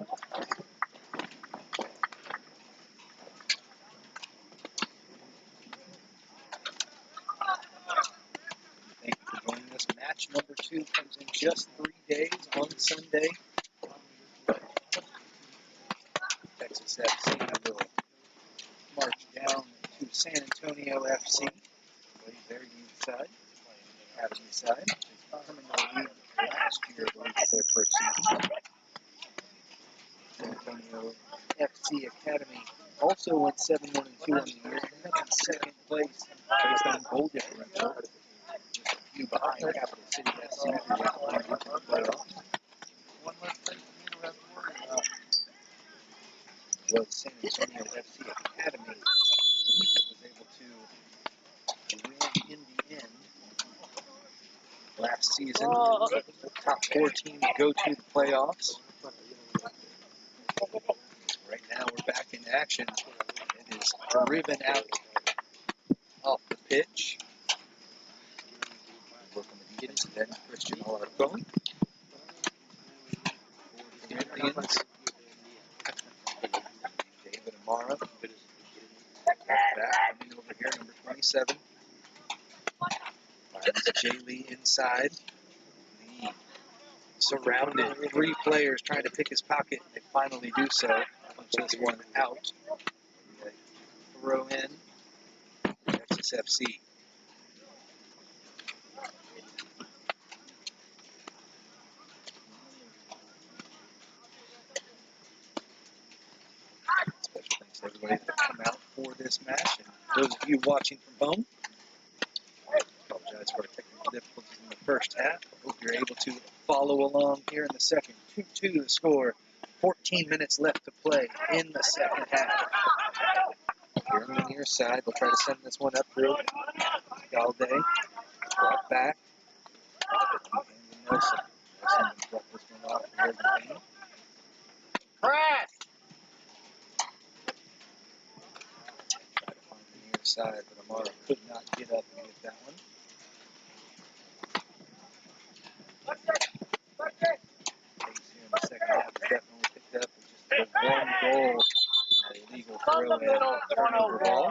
[SPEAKER 2] Thank you for joining us. Match number 2 comes in just 3 days on Sunday. Texas FC will march down to San Antonio FC. Play their youth side, academy side. Coming to the league last year, I believe, was their first season. San Antonio FC Academy also went 7-1-2 on the year. And that's in second place based on goal differential. Just a few behind Capital City SC, who went into the playoffs.
[SPEAKER 3] One less thing for you to have to worry about.
[SPEAKER 2] Was San Antonio FC Academy that was able to win in the end last season. The top 4 teams go to the playoffs. Right now we're back in action. It is driven out off the pitch. Work on the And then Christian Alarcon. Corinthians. David Amara. Back coming over here, number 27. Finds Jay Lee inside. Lee surrounded. 3 players trying to pick his pocket. They finally do so. Punch this one out. They throw in Texas FC. Special thanks to everybody that come out for this match. And those of you watching from home, apologize for our technical difficulties in the first half. I hope you're able to follow along here in the second. 2-2 the score. 14 minutes left to play in the second half. Here on the near side, they'll try to send this one upfield. Galde brought back. And Nelson. Nelson brought this one off the Argentine.
[SPEAKER 1] Press!
[SPEAKER 2] Tried to find the near side, but Amara could not get up and get that one. Pace here in the second half is definitely picked up with just the one goal. That illegal throw in turnover ball.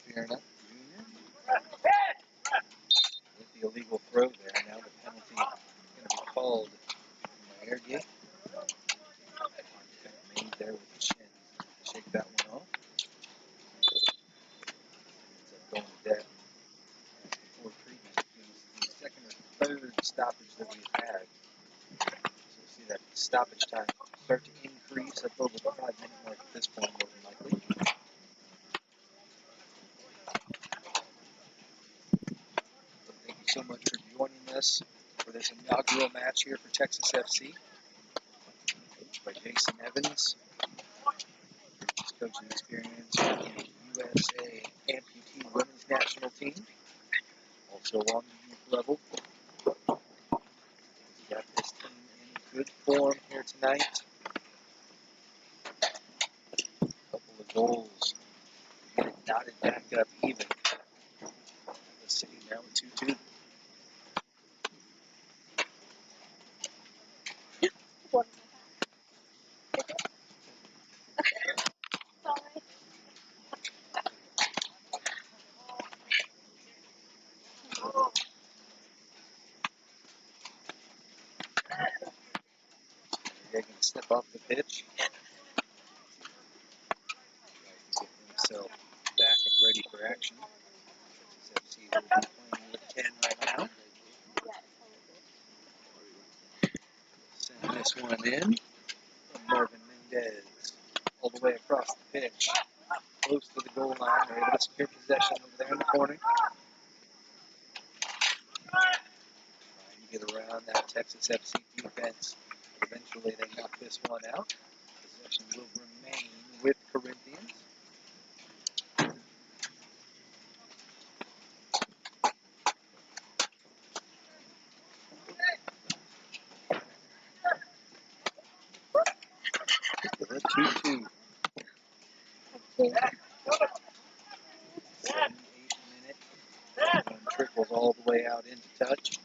[SPEAKER 2] Fierna Jr. with the illegal throw there. Now the penalty is going to be called by Airgate. Made there with the chin. Shake that one off. Ends up going to death. Before treatment, this is the second or third stoppage that we've had. So we'll see that stoppage time start to increase up over the 5-minute mark at this point, more than likely. So thank you so much for joining us for this inaugural match here for Texas FC. Coached by Jason Evans. His coaching experience with the USA Amputee Women's National Team. Also on the youth level. He's got this team in good form here tonight. A couple of goals. Get it knotted back up even. The city now with 2-2. They're going to step off the pitch. Get himself back and ready for action. Texas FC will be playing with 10 right now. Send this one in. Marvin Mendez all the way across the pitch. Close to the goal line. They're able to secure possession over there in the corner. Trying to get around that Texas FC defense. Eventually they knock this one out. Possession will remain with Corinthians. The 2-2. 7-8 minute. One trickles all the way out into touch.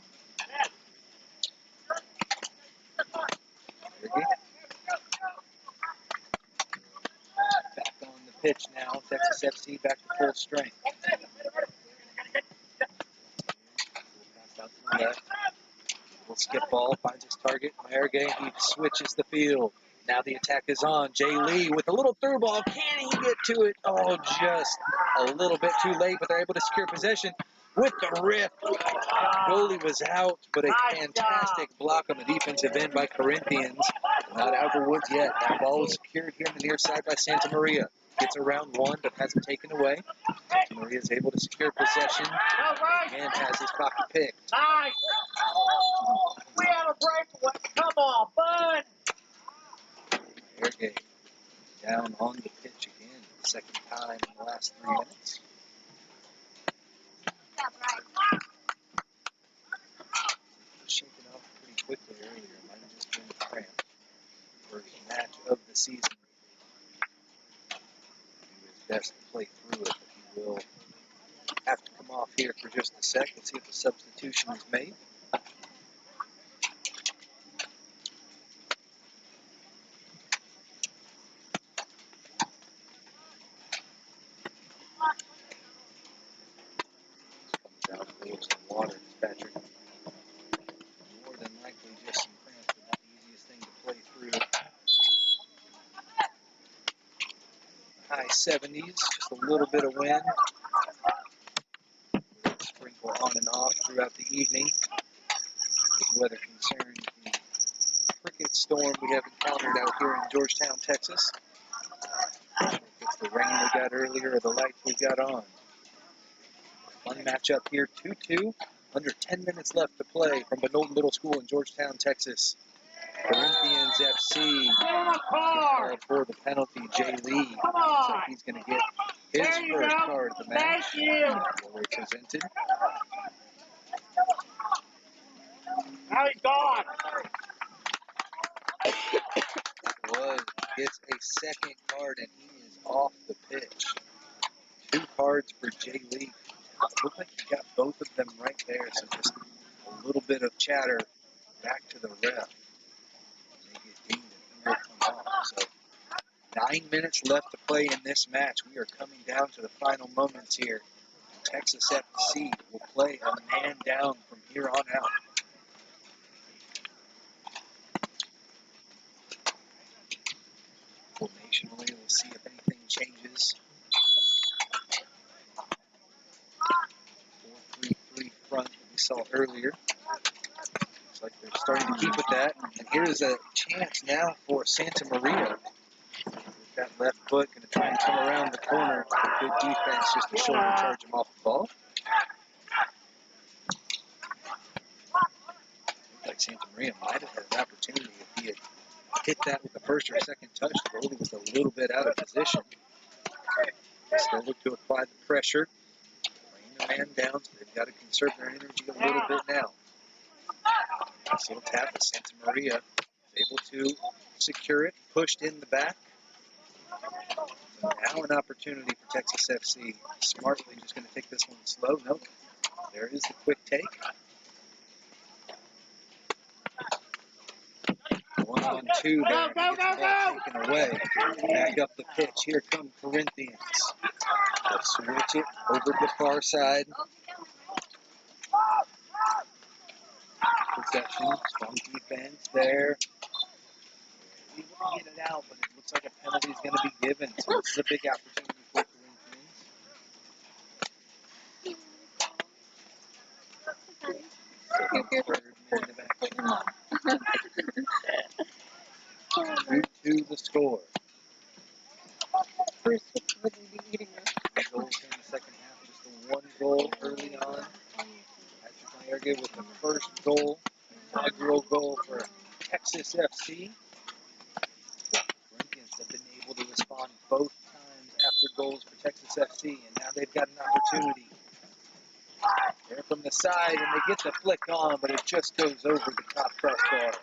[SPEAKER 2] Back on the pitch now. Texas FC back to full strength. Pass out to the left. Little skip ball, finds his target. Mayorga, he switches the field. Now the attack is on. Jay Lee with a little through ball. Can he get to it? Oh, just a little bit too late, but they're able to secure possession with the rip. Goalie was out, but a fantastic block on the defensive end by Corinthians. Not out of the woods yet. That ball is secured here on the near side by Santa Maria. Gets around one, but has it taken away. Santa Maria is able to secure possession and has his pocket picked.
[SPEAKER 1] Nice! We have a breakaway. Come on, bud!
[SPEAKER 2] Airgate down on the pitch again. Second time in the last 3 minutes. Shaken off pretty quickly earlier. Might have just been cramped. First match of the season best to play through it, but he will have to come off here for just a sec. Let's see if the substitution is made. Comes out a little some water, Patrick. More than likely just some cramps, but not the easiest thing to play through. High 70s, just a little bit of wind. Sprinkle on and off throughout the evening. With weather concerns, the cricket storm we have encountered out here in Georgetown, Texas. If it's the rain we got earlier or the lights we got on. Fun matchup here, 2-2. Under 10 minutes left to play from Benolden Middle School in Georgetown, Texas. Corinthians FC called for the penalty. Jay Lee.
[SPEAKER 1] Come
[SPEAKER 2] Looks
[SPEAKER 1] on.
[SPEAKER 2] like he's going to get his
[SPEAKER 1] There you
[SPEAKER 2] first
[SPEAKER 1] go.
[SPEAKER 2] card of the match.
[SPEAKER 1] Thank you.
[SPEAKER 2] Well presented.
[SPEAKER 1] Now he's gone.
[SPEAKER 2] Was gets a second card and he is off the pitch. 2 cards for Jay Lee. Looked like he got both of them right there, so just a little bit of chatter back to the ref. They get dinged and he will come off. So 9 minutes left to play in this match. We are coming down to the final moments here. Texas FC will play a man down from here on out. Formationally, we'll see if anything changes. 4-3-3 front that we saw earlier. Looks like they're starting to keep with that. And here's a chance now for Santa Maria. With that left foot, going to try and come around the corner. Good defense just to shoulder charge him off the ball. Looks like Santa Maria might have had an opportunity if he had hit that with the first or second touch. The goalie was a little bit out of position. Still look to apply the pressure. Laying the man down, so they've got to conserve their energy a little bit now. Nice little tap, but Santa Maria is able to secure it, pushed in the back. So now an opportunity for Texas FC. Smartly just going to take this one slow. Nope. There is the quick take. 1-on-2 there.
[SPEAKER 1] Go,
[SPEAKER 2] He gets the ball taken away. Back up the pitch. Here come Corinthians. They'll switch it over to the far side. Possession, strong defense there. Able to get it out, but it looks like a penalty is going to be given. So this is a big opportunity for Corinthians. Third man of action. 2-2 the score.
[SPEAKER 5] Bruce would be eating this.
[SPEAKER 2] 3 goals in the second half, just a 1 goal early on. Patrick Mayerga with the first goal, inaugural goal for Texas FC. Corinthians have been able to respond both times after goals for Texas FC, and now they've got an opportunity. They're from the side, and they get the flick on, but it just goes over the top crossbar.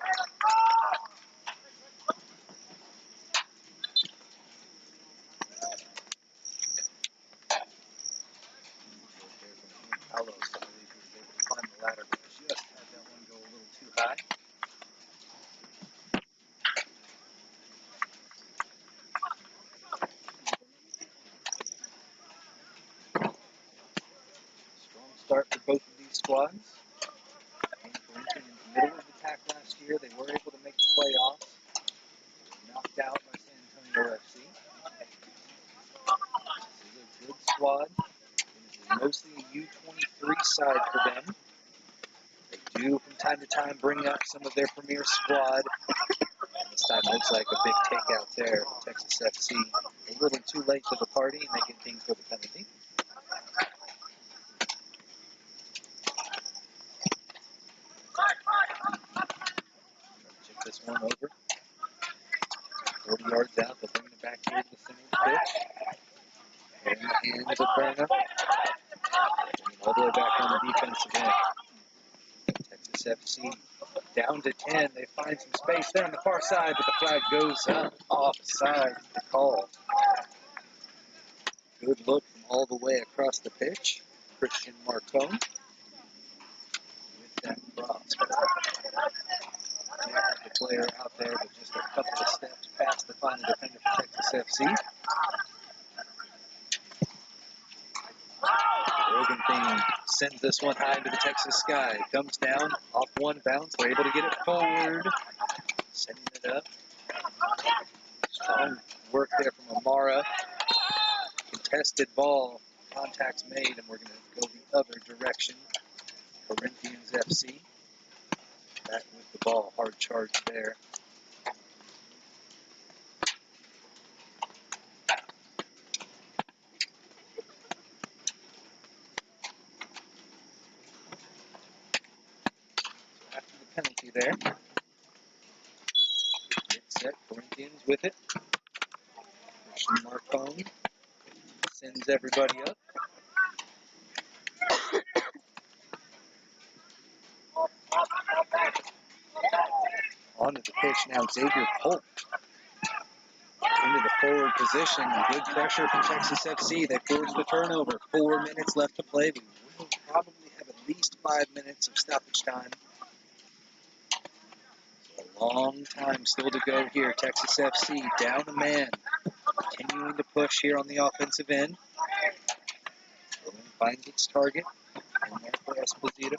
[SPEAKER 2] Palos, I believe he was able to climb the ladder, but just had that one go a little too high. Strong start for both of these squads. And Corinthians in the middle of the pack last year, they were able to make the playoffs. Knocked out by San Antonio FC. This is a good squad. This is mostly a U23 side for them. They do from time to time bring up some of their premier squad. This time looks like a big takeout there for Texas FC. A little too late to the party, and they get dinged for the penalty. Check this one over. 40 yards out, they'll bring it back here to the center of the pitch. In the hands of Berna. All the way back on the defensive end. Texas FC down to 10. They find some space there on the far side, but the flag goes up offside. The call. Good look from all the way across the pitch. Christian Marcone with that cross. The player out there, but just a couple of steps past the final defender for Texas FC. Rogenthien sends this one high into the Texas sky. Comes down off one bounce. They're able to get it forward. Sending it up. Strong work there from Amara. Contested ball. Contact's made, and we're going to go the other direction. Corinthians FC. Back with the ball. Hard charge there. After the penalty there. Get set. Corinthians with it. Christian Marcone sends everybody up. Onto the pitch now, Xavier Polk. Into the forward position. Good pressure from Texas FC. They force the turnover. 4 minutes left to play. We will probably have at least 5 minutes of stoppage time. So a long time still to go here. Texas FC down a man. Continuing to push here on the offensive end. Berlin finds its target. In there for Esposito.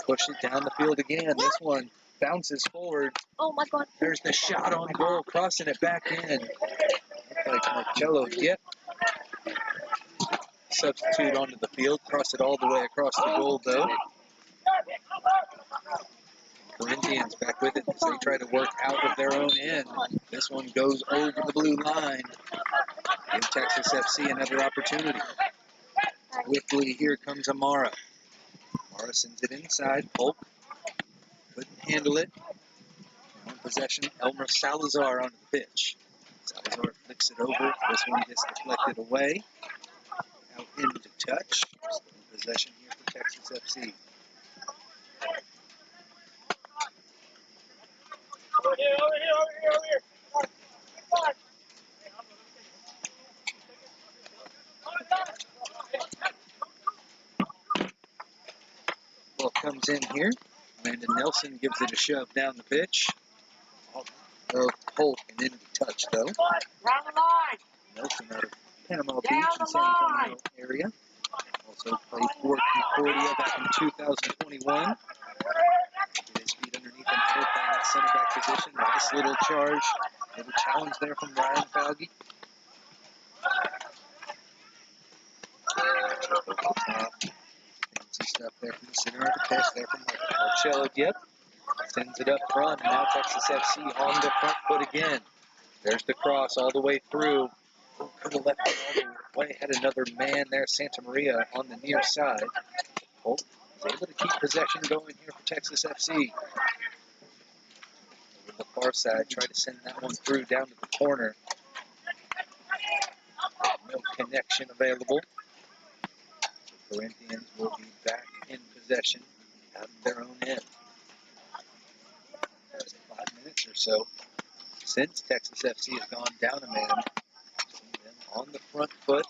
[SPEAKER 2] Push it down the field again. This one bounces forward.
[SPEAKER 5] Oh my God.
[SPEAKER 2] There's the shot on goal, crossing it back in. Looks like Marcello, yep. Substitute onto the field, cross it all the way across the goal, though. Corinthians back with it as they try to work out of their own end. This one goes over the blue line. Give Texas FC another opportunity. Quickly, here comes Amara. Amara sends it inside. Polk couldn't handle it. Now in possession, Elmer Salazar onto the pitch. Salazar flicks it over. This one gets deflected away. Out into touch. Still in possession here for Texas FC.
[SPEAKER 1] Over here.
[SPEAKER 2] Ball comes in here. Landon Nelson gives it a shove down the pitch. Of Polk and into touch, though.
[SPEAKER 1] Round the line.
[SPEAKER 2] Nelson out of Panama Beach and San Antonio area. Also played for Concordia back in 2021. Get his feet underneath him here, playing that center back position. Nice little charge. Little challenge there from Ryan Falgi. Fancy stuff there from the center of the pitch there from Marcello. Yep. Sends it up front, and now Texas FC on the front foot again. There's the cross all the way through. Could have left it all the way. Had another man there, Santa Maria, on the near side. Polk was able to keep possession going here for Texas FC. Over the far side, try to send that one through down to the corner. No connection available. The Corinthians will be back in possession out of their own end. Just 5 minutes or so since Texas FC has gone down a man. Them on the front foot,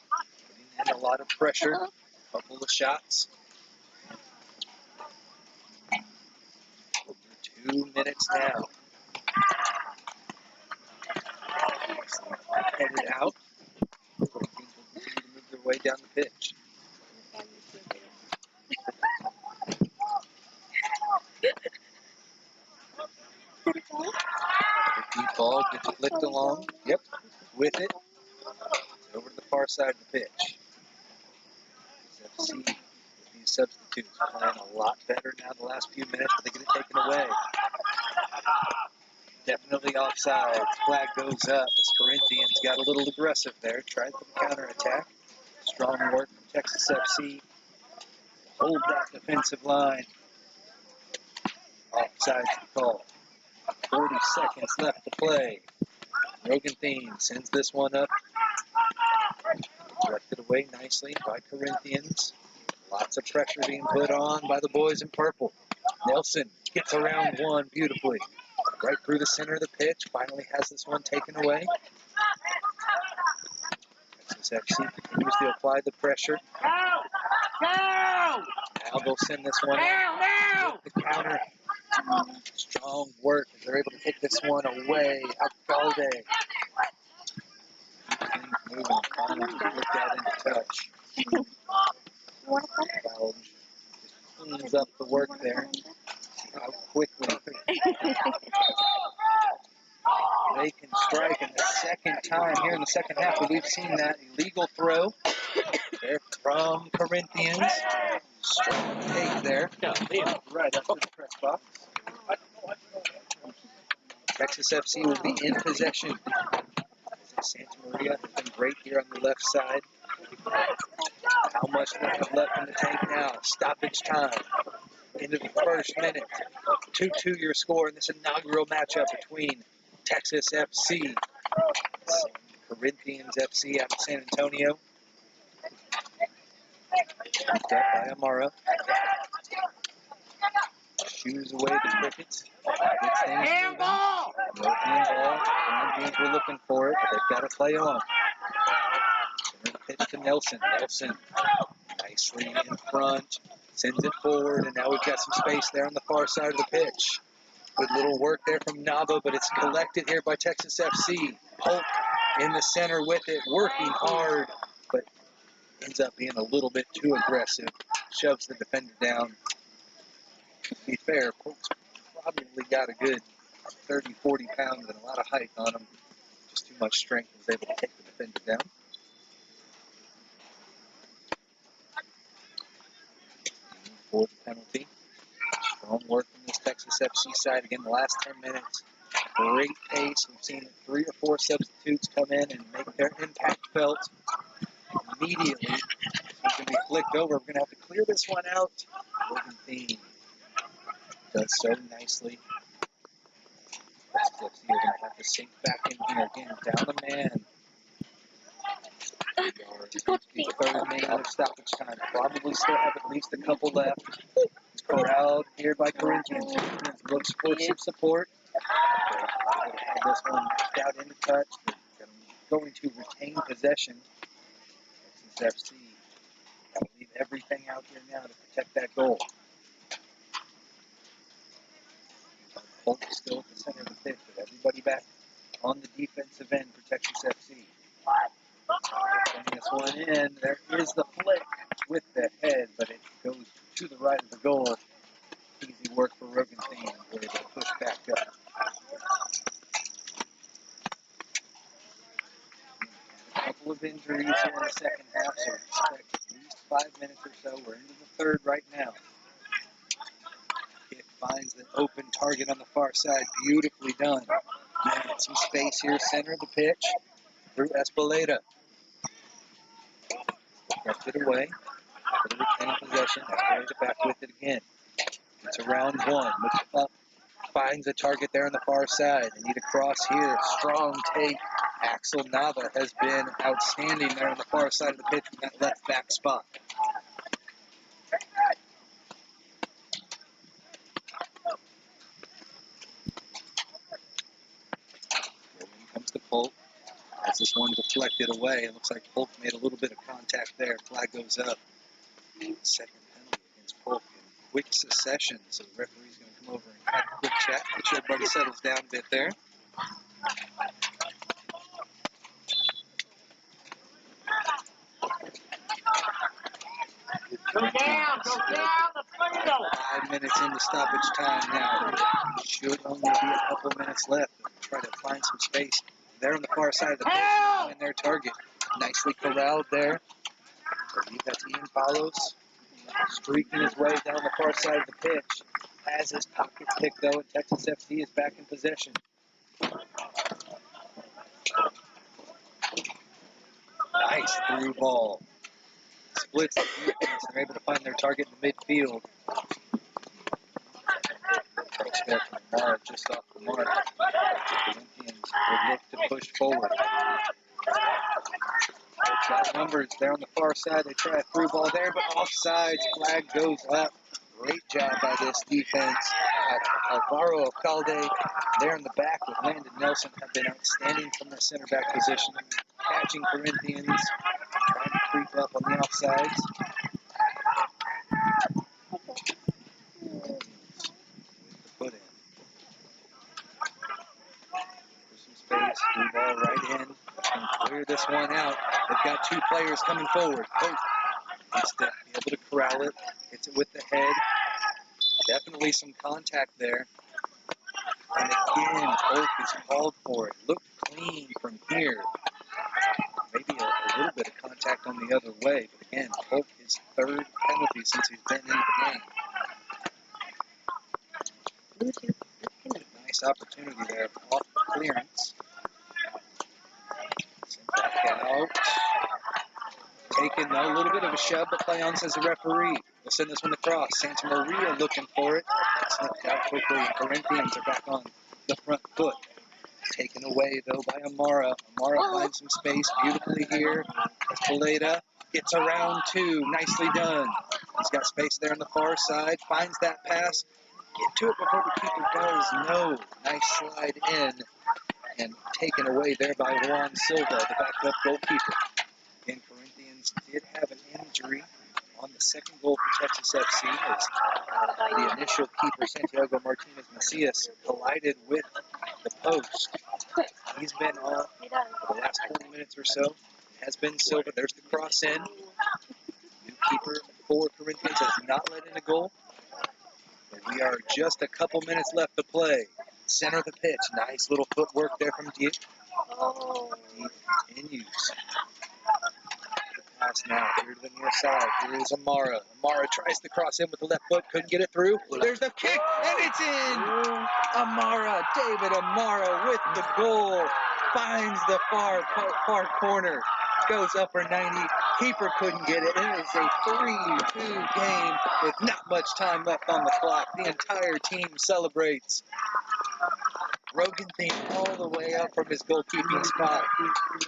[SPEAKER 2] putting in a lot of pressure. A couple of shots. Over 2 minutes now. Headed out. The Corinthians will continue to move their way down the pitch. Deep ball gets flicked along. Yep, with it. Over to the far side of the pitch. FC with these substitutes playing a lot better now the last few minutes, but they get it taken away. Definitely offside. Flag goes up as Corinthians got a little aggressive there. Tried the counterattack. Strong work from Texas FC. Hold that defensive line. Offside's the call. 40 seconds left to play. Rogenthien sends this one up. Directed away nicely by Corinthians. Lots of pressure being put on by the boys in purple. Nelson gets around one beautifully. right through the center of the pitch. Finally has this one taken away. Texas FC continues to apply the pressure.
[SPEAKER 1] Go! Go!
[SPEAKER 2] Now they'll send this one out with the counter. Strong work as they're able to take this one away. Alcalde. Things moving. Finally put that into touch. Balge just cleans up the work there. How quickly they can strike in the second time here in the second half. But we've seen that illegal throw there from Corinthians. Strong take there. Right up to the press box. Texas FC will be in possession. Santa Maria has been great here on the left side. How much do they have left in the tank now? Stoppage time. Into the first minute. 2-2 your score in this inaugural matchup between Texas FC and Corinthians FC out of San Antonio. Picked up by Amara. Shoes away the Crickets. Gets things moving.
[SPEAKER 1] Handball!
[SPEAKER 2] No handball. Corinthians were looking for it, but they've got to play on. Pitch to Nelson. Nelson nicely in front. Sends it forward, and now we've got some space there on the far side of the pitch. Good little work there from Nava, but it's collected here by Texas FC. Polk in the center with it, working hard, but ends up being a little bit too aggressive. Shoves the defender down. To be fair, Polk's probably got a good 30, 40 pounds and a lot of height on him. Just too much strength, was able to take the defender down. For the penalty. Strong work from this Texas FC side. Again, the last 10 minutes, great pace. We've seen 3 or 4 substitutes come in and make their impact felt immediately. It's going to be flicked over. We're going to have to clear this one out. Logan Thiem does so nicely. Texas FC are going to have to sink back in here again. Down the man. We are third man out of stoppage time. Probably still have at least a couple left. It's corralled here by Corinthians. Corinthians looks for some support. Have this one knocked out into touch. They're going to retain possession. Texas FC got to leave everything out here now to protect that goal. Polk is still at the center of the pitch, but everybody back on the defensive end for Texas FC. Sending this one in. There is the flick with the head, but it goes to the right of the goal. Easy work for Rogan Thiem. We're able to push back up. A couple of injuries here in the second half, so expect at least 5 minutes or so. We're into the third right now. It finds the open target on the far side. Beautifully done. Man, some space here, center of the pitch through Espeleta. Left it away. Put it in possession. Espeleta back with it again. It's around one. Looks up. Finds a target there on the far side. They need a cross here. Strong take. Axel Nava has been outstanding there on the far side of the pitch from that left back spot. In comes the Polk. As this one deflected away, it looks like Polk made a little bit of contact there. Flag goes up. Second penalty against Polk in quick succession. So the referee's going to come over and have a quick chat. Make sure everybody settles down a bit there.
[SPEAKER 1] Go down, the window.
[SPEAKER 2] 5 minutes into stoppage time now. Should only be a couple minutes left. Try to find some space there on the far side of the pitch and their target. Nicely corralled there. I believe that's Ian Palos. Streaking his way down the far side of the pitch. Has his pockets picked though, and Texas FC is back in possession. Nice through ball. Splits the defense and they're able to find their target in the midfield. Cross there from Mara just off the mark. The Corinthians will look to push forward. Got numbers there on the far side. They try a through ball there, but offsides. Flag goes up. Great job by this defense. Alvaro Alcalde there in the back with Landon Nelson have been outstanding from their center back position, catching Corinthians, trying to creep up on the offsides. Put in. For some space, blue ball right in. Can clear this one out. They've got two players coming forward. Pope needs to be able to corral it. Hits it with the head. Definitely some contact there. And again, Polk is called for it. Looked clean from here. Maybe a little bit of contact on the other way. But again, Polk his third penalty since he's been in the game. Nice opportunity there off the clearance. Sent back out. Taking a little bit of a shove, but play on, says the referee. We'll send this one across. Santa Maria looking for it. It slipped out quickly, and Corinthians are back on the front foot. Taken away, though, by Amara. Amara finds some space beautifully here. Espeleta gets around two. Nicely done. He's got space there on the far side. Finds that pass. Get to it before the keeper does. No. Nice slide in. And taken away there by Juan Silva, the backup goalkeeper. Again, Corinthians did have an injury on the second goal for Texas FC as the initial keeper, Santiago Martinez Macias, collided with the post. He's been off for the last 20 minutes or so. Has been Silva. There's the cross in. New keeper for Corinthians has not let in a goal. But we are just a couple minutes left to play. Center of the pitch. Nice little footwork there from Deep. Deep in use. Pass now, here to the near side. Here is Amara. Amara tries to cross in with the left foot, couldn't get it through. There's the kick, and it's in! Amara, David Amara with the goal. Finds the far corner. Goes upper 90. Keeper couldn't get it. It is a 3-2 game with not much time left on the clock. The entire team celebrates. Rogenthien all the way up from his goalkeeping spot.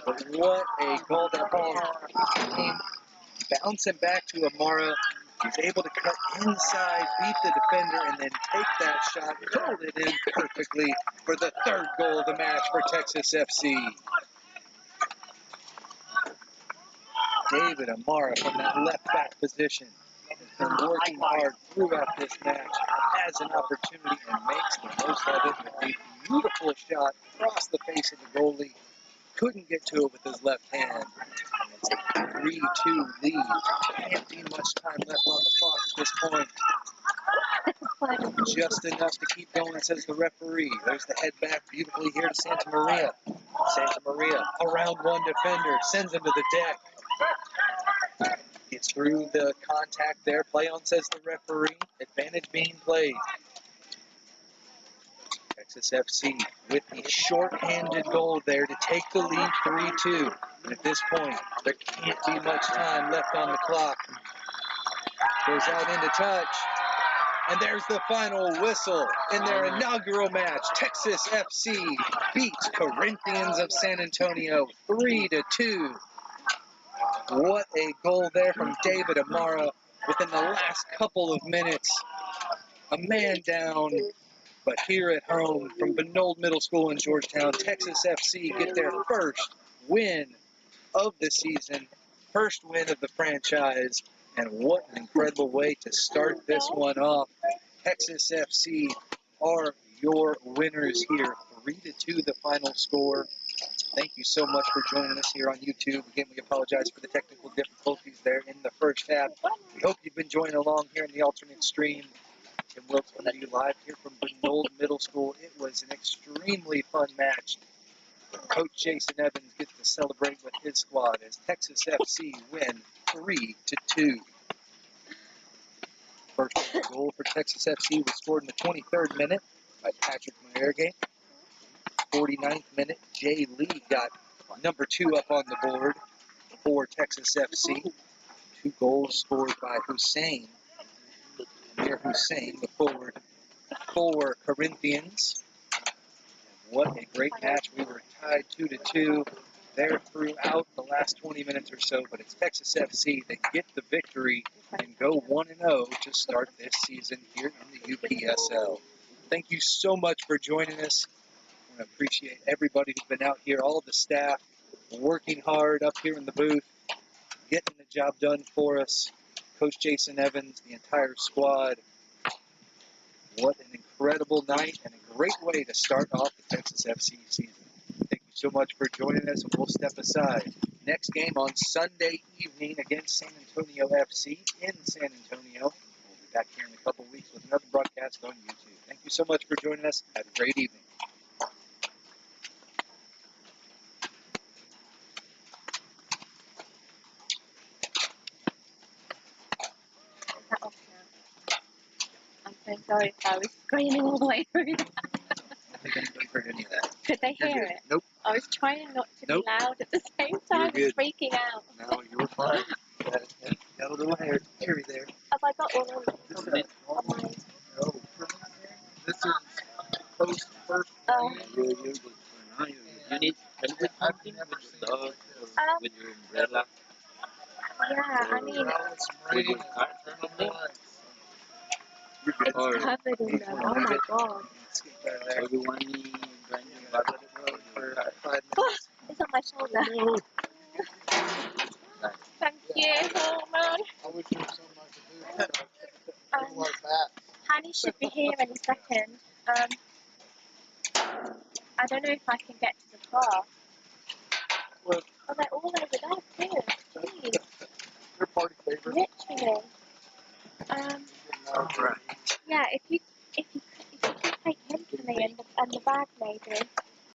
[SPEAKER 2] But what a goal. That ball came bouncing back to Amara. He's able to cut inside, beat the defender, and then take that shot, curled it in perfectly for the third goal of the match for Texas FC. David Amara from that left back position has been working hard throughout this match, has an opportunity and makes the most of it with a beautiful shot across the face of the goalie. Couldn't get to it with his left hand. It's a 3-2 lead. Can't be much time left on the clock at this point. Just enough to keep going, says the referee. There's the head back beautifully here to Santa Maria. Santa Maria around one defender, sends him to the deck. Gets through the contact there. Play on, says the referee. Advantage being played. Texas FC with the short-handed goal there to take the lead 3-2. And at this point, there can't be much time left on the clock. Goes out into touch. And there's the final whistle in their inaugural match. Texas FC beats Corinthians of San Antonio 3-2. What a goal there from David Amara within the last couple of minutes. A man down. But here at home from Benold Middle School in Georgetown, Texas FC get their first win of the season, first win of the franchise, and what an incredible way to start this one off. Texas FC are your winners here, 3-2 the final score. Thank you so much for joining us here on YouTube. Again, we apologize for the technical difficulties there in the first half. We hope you've been joining along here in the alternate stream. Tim Wilkes coming to you live here from Benold Middle School. It was an extremely fun match. Coach Jason Evans gets to celebrate with his squad as Texas FC win 3-2. First goal for Texas FC was scored in the 23rd minute by Patrick Maerge. 49th minute, Jay Lee got number 2 up on the board for Texas FC. 2 goals scored by Hussein. Amir Hussein, the forward for Corinthians. And what a great match. We were tied 2-2 there throughout the last 20 minutes or so, but it's Texas FC that get the victory and go 1-0 to start this season here in the UPSL. Thank you so much for joining us. I want to appreciate everybody who's been out here, all the staff, working hard up here in the booth, getting the job done for us. Coach Jason Evans, the entire squad. What an incredible night and a great way to start off the Texas FC season. Thank you so much for joining us, and we'll step aside. Next game on Sunday evening against San Antonio FC in San Antonio. We'll be back here in a couple weeks with another broadcast on YouTube. Thank you so much for joining us. Have a great evening.
[SPEAKER 5] Is that off now? I'm so sorry if I was screaming all the way through that.
[SPEAKER 2] I don't think anybody heard any of that.
[SPEAKER 5] Could they
[SPEAKER 2] You're
[SPEAKER 5] hear
[SPEAKER 2] good.
[SPEAKER 5] it?
[SPEAKER 2] Nope.
[SPEAKER 5] I was trying not to
[SPEAKER 2] Nope.
[SPEAKER 5] be loud at the same time
[SPEAKER 2] You're
[SPEAKER 5] and
[SPEAKER 2] good.
[SPEAKER 5] freaking out.
[SPEAKER 2] No, you were fine. Got a little hairy there.
[SPEAKER 5] Have I got all of
[SPEAKER 3] This is
[SPEAKER 5] them on my...
[SPEAKER 3] no. This is post first.
[SPEAKER 4] You need help with
[SPEAKER 3] I've
[SPEAKER 4] something
[SPEAKER 3] never
[SPEAKER 4] with
[SPEAKER 3] seen
[SPEAKER 4] your dog
[SPEAKER 3] it
[SPEAKER 4] or
[SPEAKER 3] like
[SPEAKER 5] Um,
[SPEAKER 4] with your umbrella.
[SPEAKER 5] yeah, I mean,
[SPEAKER 3] this. Out with some
[SPEAKER 4] With
[SPEAKER 3] rain
[SPEAKER 4] your
[SPEAKER 3] and
[SPEAKER 4] car
[SPEAKER 3] turn
[SPEAKER 4] or
[SPEAKER 3] on the
[SPEAKER 4] something.
[SPEAKER 3] lights.
[SPEAKER 2] You're good.
[SPEAKER 5] it's
[SPEAKER 4] Or
[SPEAKER 5] covered in them. Oh my god.
[SPEAKER 2] Skip right there.
[SPEAKER 4] or you want me grind your
[SPEAKER 2] Let
[SPEAKER 4] bottle
[SPEAKER 2] it roll
[SPEAKER 4] or your
[SPEAKER 2] for
[SPEAKER 4] car.
[SPEAKER 2] 5 minutes.
[SPEAKER 5] Oh, it's on my shoulder. Thank you. Oh man.
[SPEAKER 3] I wish there was something I could do. There's a lot of bats.
[SPEAKER 5] Hanny should be here any second. I don't know if I can get to the car.
[SPEAKER 3] Well,
[SPEAKER 5] Oh, they're all over there too. Jeez,
[SPEAKER 3] they're party favorites.
[SPEAKER 5] literally.
[SPEAKER 3] Alright.
[SPEAKER 5] Yeah, if you could take him for me and the bag maybe.